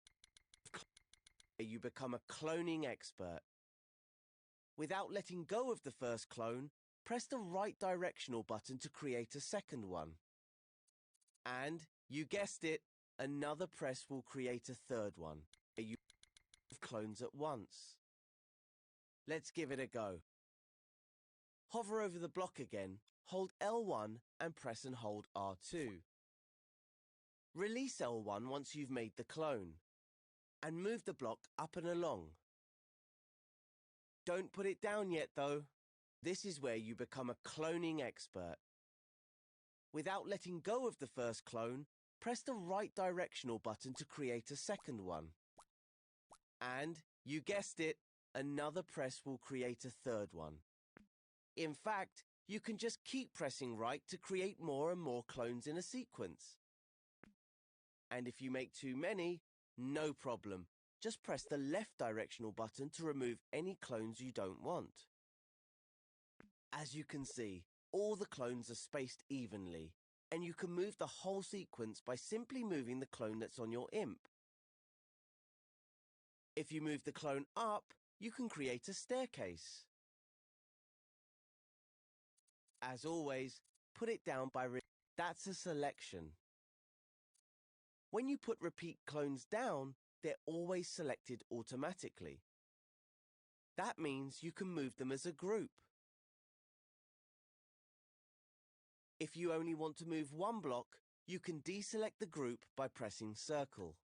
S5: you become a cloning expert. Without letting go of the first clone, press the right directional button to create a second one. And, you guessed it, another press will create a third one. You clones at once. Let's give it a go. Hover over the block again, hold L1 and press and hold R2. Release L1 once you've made the clone, and move the block up and along. Don't put it down yet though. This is where you become a cloning expert. Without letting go of the first clone, press the right directional button to create a second one. And, you guessed it, another press will create a third one. In fact, you can just keep pressing right to create more and more clones in a sequence. And if you make too many, no problem. Just press the left directional button to remove any clones you don't want. As you can see, all the clones are spaced evenly, and you can move the whole sequence by simply moving the clone that's on your imp. If you move the clone up, you can create a staircase. As always, put it down by that's a selection. When you put repeat clones down, they're always selected automatically. That means you can move them as a group. If you only want to move one block, you can deselect the group by pressing circle.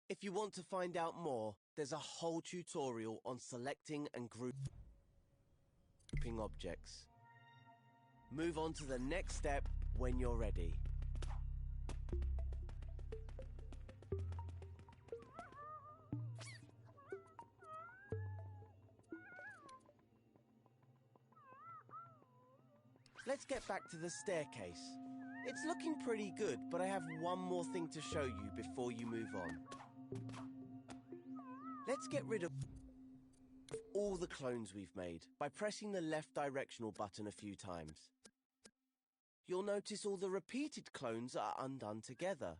S5: If you want to find out more, there's a whole tutorial on selecting and grouping objects. Move on to the next step when you're ready. Let's get back to the staircase. It's looking pretty good, but I have one more thing to show you before you move on. Let's get rid of all the clones we've made by pressing the left directional button a few times. You'll notice all the repeated clones are undone together.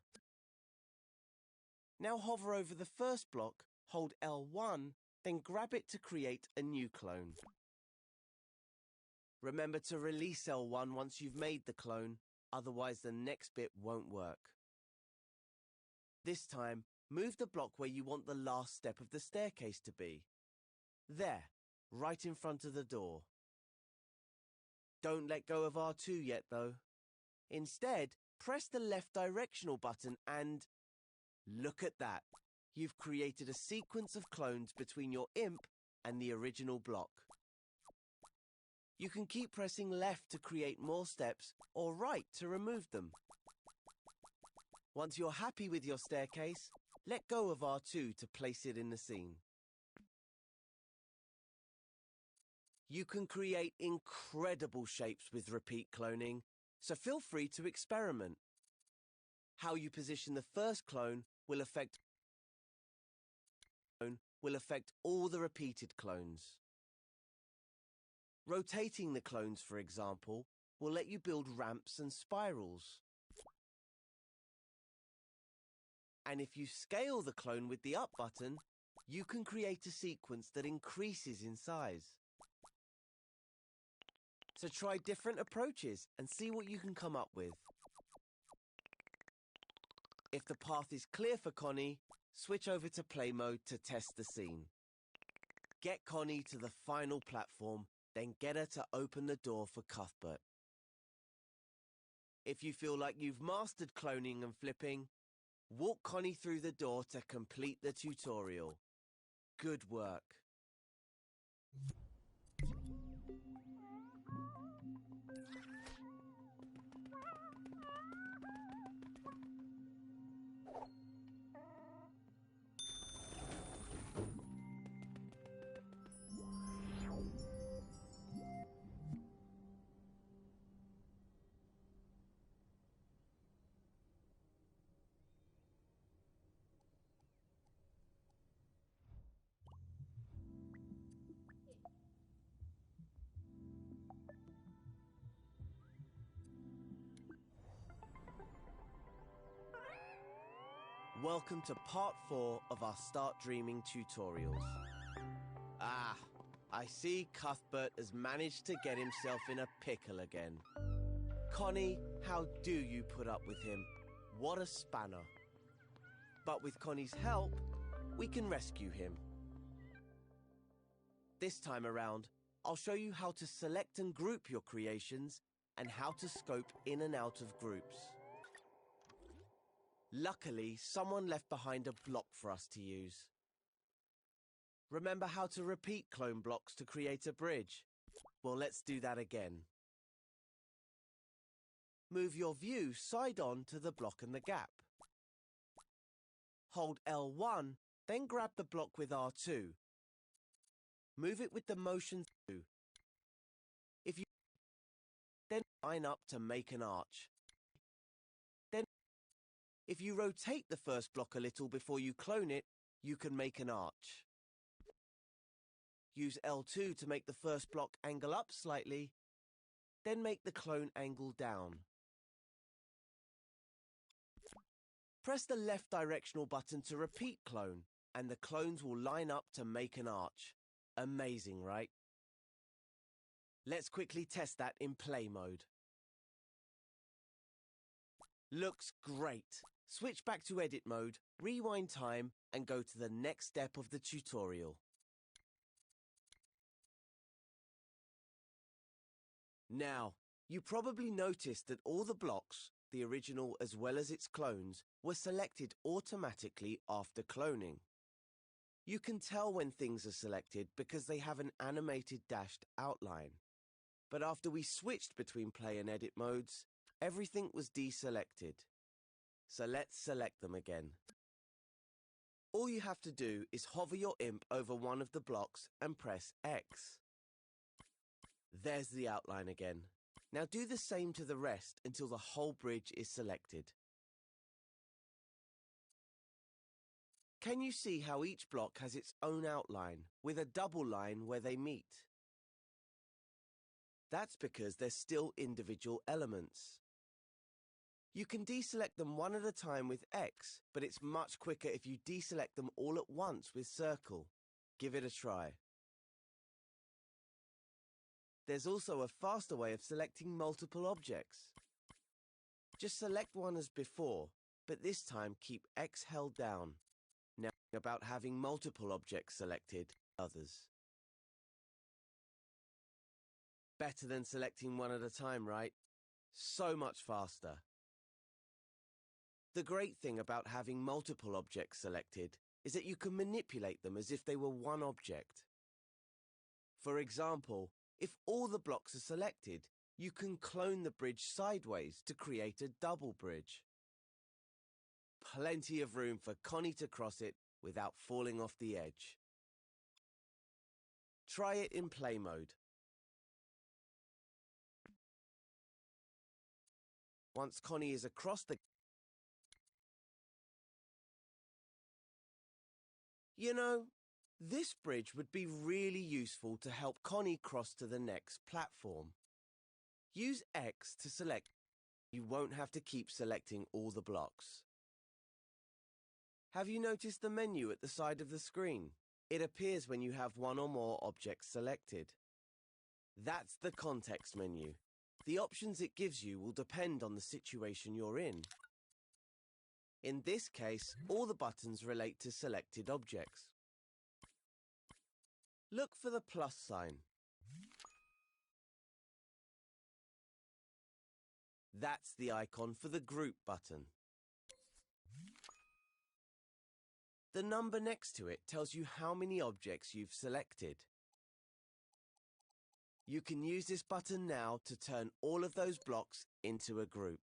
S5: Now hover over the first block, hold L1, then grab it to create a new clone. Remember to release L1 once you've made the clone, otherwise the next bit won't work. This time, move the block where you want the last step of the staircase to be. There, right in front of the door. Don't let go of R2 yet though. Instead, press the left directional button and... look at that! You've created a sequence of clones between your imp and the original block. You can keep pressing left to create more steps or right to remove them. Once you're happy with your staircase, let go of R2 to place it in the scene. You can create incredible shapes with repeat cloning, so feel free to experiment. How you position the first clone will affect all the repeated clones. Rotating the clones, for example, will let you build ramps and spirals. And if you scale the clone with the up button, you can create a sequence that increases in size. So try different approaches and see what you can come up with. If the path is clear for Connie, switch over to play mode to test the scene. Get Connie to the final platform, then get her to open the door for Cuthbert. If you feel like you've mastered cloning and flipping, walk Connie through the door to complete the tutorial. Good work. Welcome to part 4 of our Start Dreaming tutorials. Ah, I see Cuthbert has managed to get himself in a pickle again. Connie, how do you put up with him? What a spanner. But with Connie's help, we can rescue him. This time around, I'll show you how to select and group your creations and how to scope in and out of groups. Luckily, someone left behind a block for us to use. Remember how to repeat clone blocks to create a bridge? Well, let's do that again. Move your view side on to the block and the gap. Hold L1, then grab the block with R2. Move it with the motion through. If you then line up to make an arch. If you rotate the first block a little before you clone it, you can make an arch. Use L2 to make the first block angle up slightly, then make the clone angle down. Press the left directional button to repeat clone, and the clones will line up to make an arch. Amazing, right? Let's quickly test that in play mode. Looks great. Switch back to edit mode, rewind time, and go to the next step of the tutorial. Now, you probably noticed that all the blocks, the original as well as its clones, were selected automatically after cloning. You can tell when things are selected because they have an animated dashed outline. But after we switched between play and edit modes, everything was deselected. So let's select them again. All you have to do is hover your imp over one of the blocks and press X. There's the outline again. Now do the same to the rest until the whole bridge is selected. Can you see how each block has its own outline, with a double line where they meet? That's because they're still individual elements. You can deselect them one at a time with X, but it's much quicker if you deselect them all at once with circle. Give it a try. There's also a faster way of selecting multiple objects. Just select one as before, but this time keep X held down. Now about having multiple objects selected, others. Better than selecting one at a time, right? So much faster. The great thing about having multiple objects selected is that you can manipulate them as if they were one object. For example, if all the blocks are selected, you can clone the bridge sideways to create a double bridge. Plenty of room for Connie to cross it without falling off the edge. Try it in play mode. Once Connie is across the... You know, this bridge would be really useful to help Connie cross to the next platform. Use X to select. You won't have to keep selecting all the blocks. Have you noticed the menu at the side of the screen? It appears when you have one or more objects selected. That's the context menu. The options it gives you will depend on the situation you're in. In this case, all the buttons relate to selected objects. Look for the plus sign. That's the icon for the group button. The number next to it tells you how many objects you've selected. You can use this button now to turn all of those blocks into a group.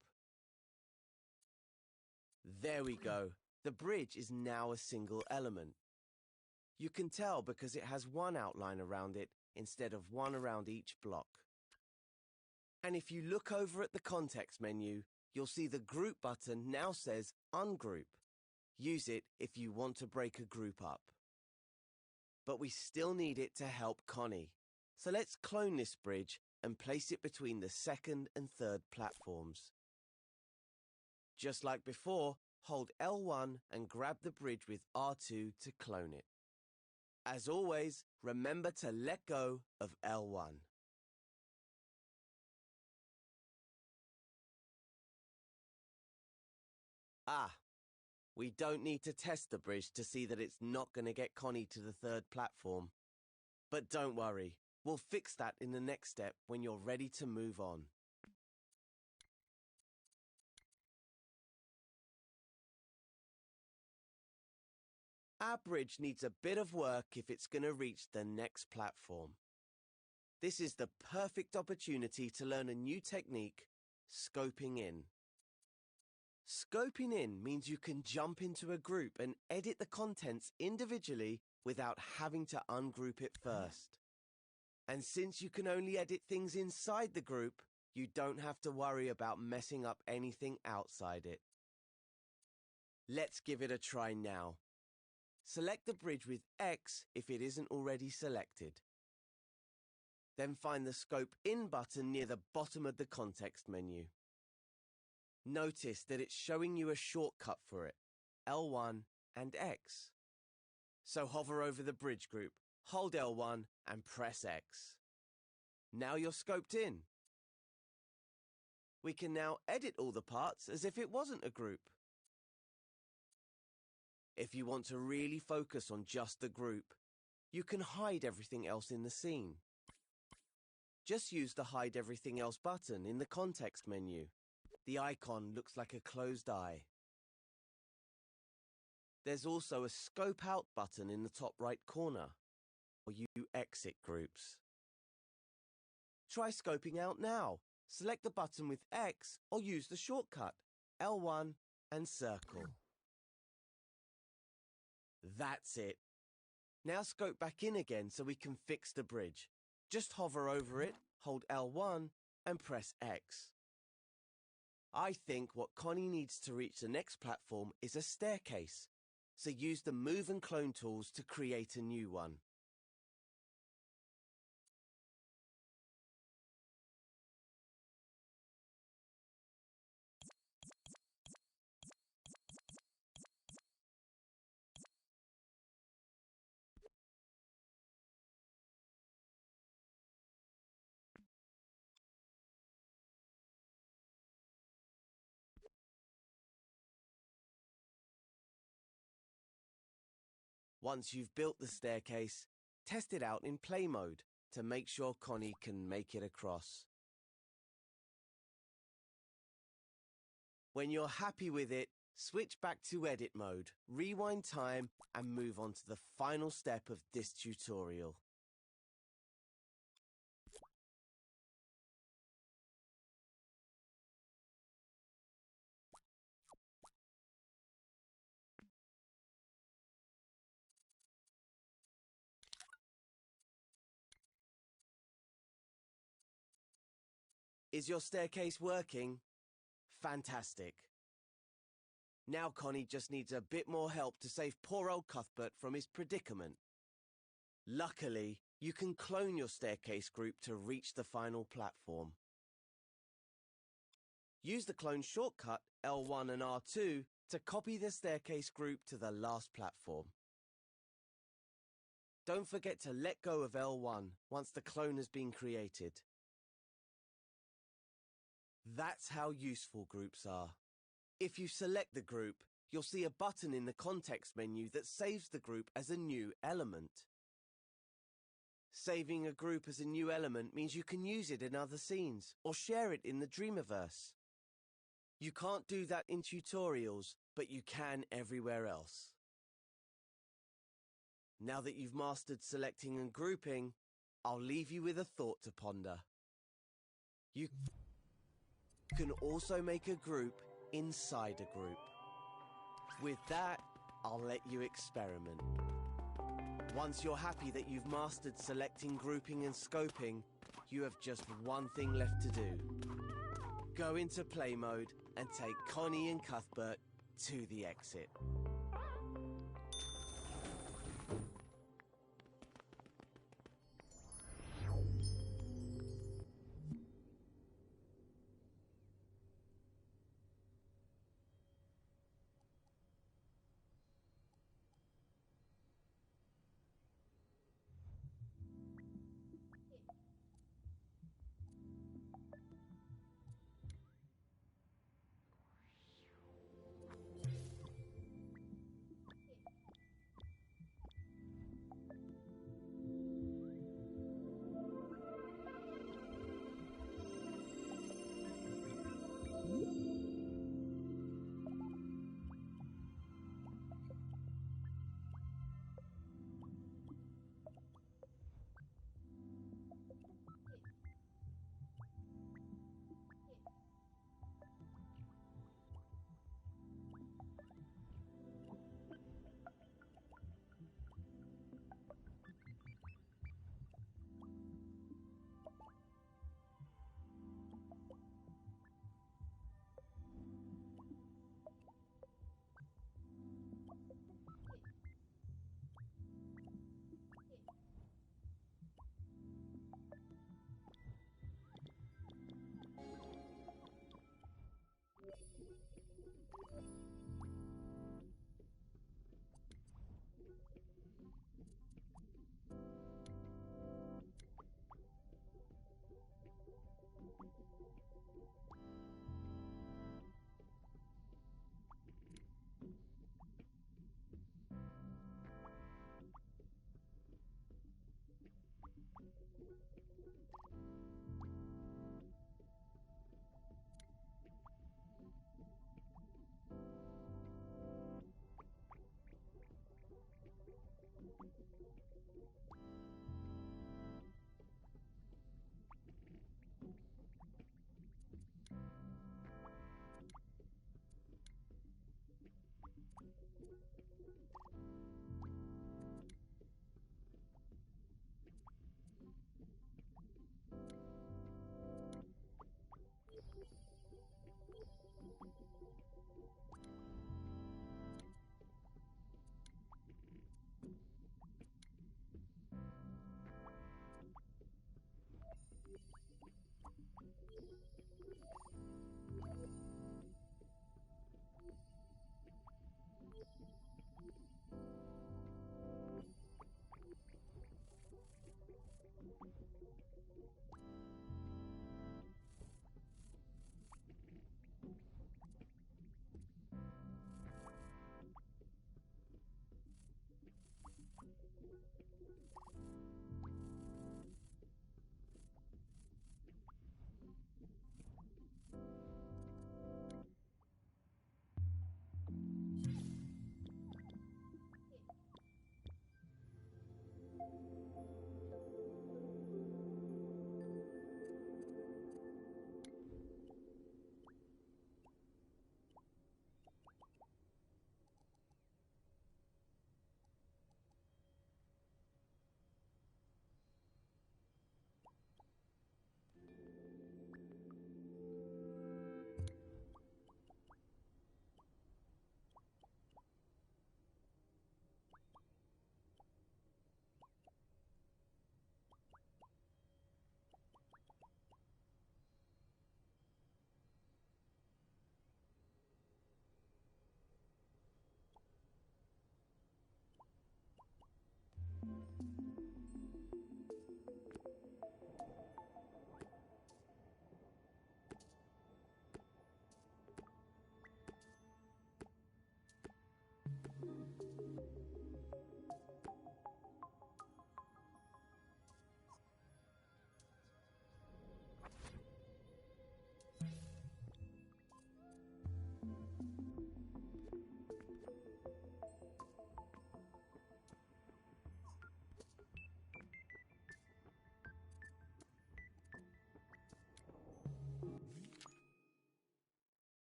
S5: There we go. The bridge is now a single element. You can tell because it has one outline around it instead of one around each block. And if you look over at the context menu, you'll see the group button now says ungroup. Use it if you want to break a group up. But we still need it to help Connie. So let's clone this bridge and place it between the second and third platforms. Just like before, hold L1 and grab the bridge with R2 to clone it. As always, remember to let go of L1. We don't need to test the bridge to see that it's not going to get Connie to the third platform. But don't worry, we'll fix that in the next step when you're ready to move on. Our bridge needs a bit of work if it's going to reach the next platform. This is the perfect opportunity to learn a new technique, scoping in. Scoping in means you can jump into a group and edit the contents individually without having to ungroup it first. And since you can only edit things inside the group, you don't have to worry about messing up anything outside it. Let's give it a try now. Select the bridge with X if it isn't already selected. Then find the Scope In button near the bottom of the context menu. Notice that it's showing you a shortcut for it, L1 and X. So hover over the bridge group, hold L1 and press X. Now you're scoped in. We can now edit all the parts as if it wasn't a group. If you want to really focus on just the group, you can hide everything else in the scene. Just use the Hide Everything Else button in the context menu. The icon looks like a closed eye. There's also a Scope Out button in the top right corner, or you exit groups. Try scoping out now. Select the button with X or use the shortcut, L1 and circle. That's it. Now scope back in again so we can fix the bridge. Just hover over it, hold L1 and press X. I think what Connie needs to reach the next platform is a staircase, so use the Move and Clone tools to create a new one. Once you've built the staircase, test it out in play mode to make sure Connie can make it across. When you're happy with it, switch back to edit mode, rewind time, and move on to the final step of this tutorial. Is your staircase working? Fantastic. Now Connie just needs a bit more help to save poor old Cuthbert from his predicament. Luckily, you can clone your staircase group to reach the final platform. Use the clone shortcut L1 and R2 to copy the staircase group to the last platform. Don't forget to let go of L1 once the clone has been created. That's how useful groups are. If you select the group, you'll see a button in the context menu that saves the group as a new element. Saving a group as a new element means you can use it in other scenes or share it in the Dreamiverse. You can't do that in tutorials, but you can everywhere else. Now that you've mastered selecting and grouping, I'll leave you with a thought to ponder. You can also make a group inside a group. With that, I'll let you experiment. Once you're happy that you've mastered selecting, grouping and scoping, you have just one thing left to do. Go into play mode and take Connie and Cuthbert to the exit.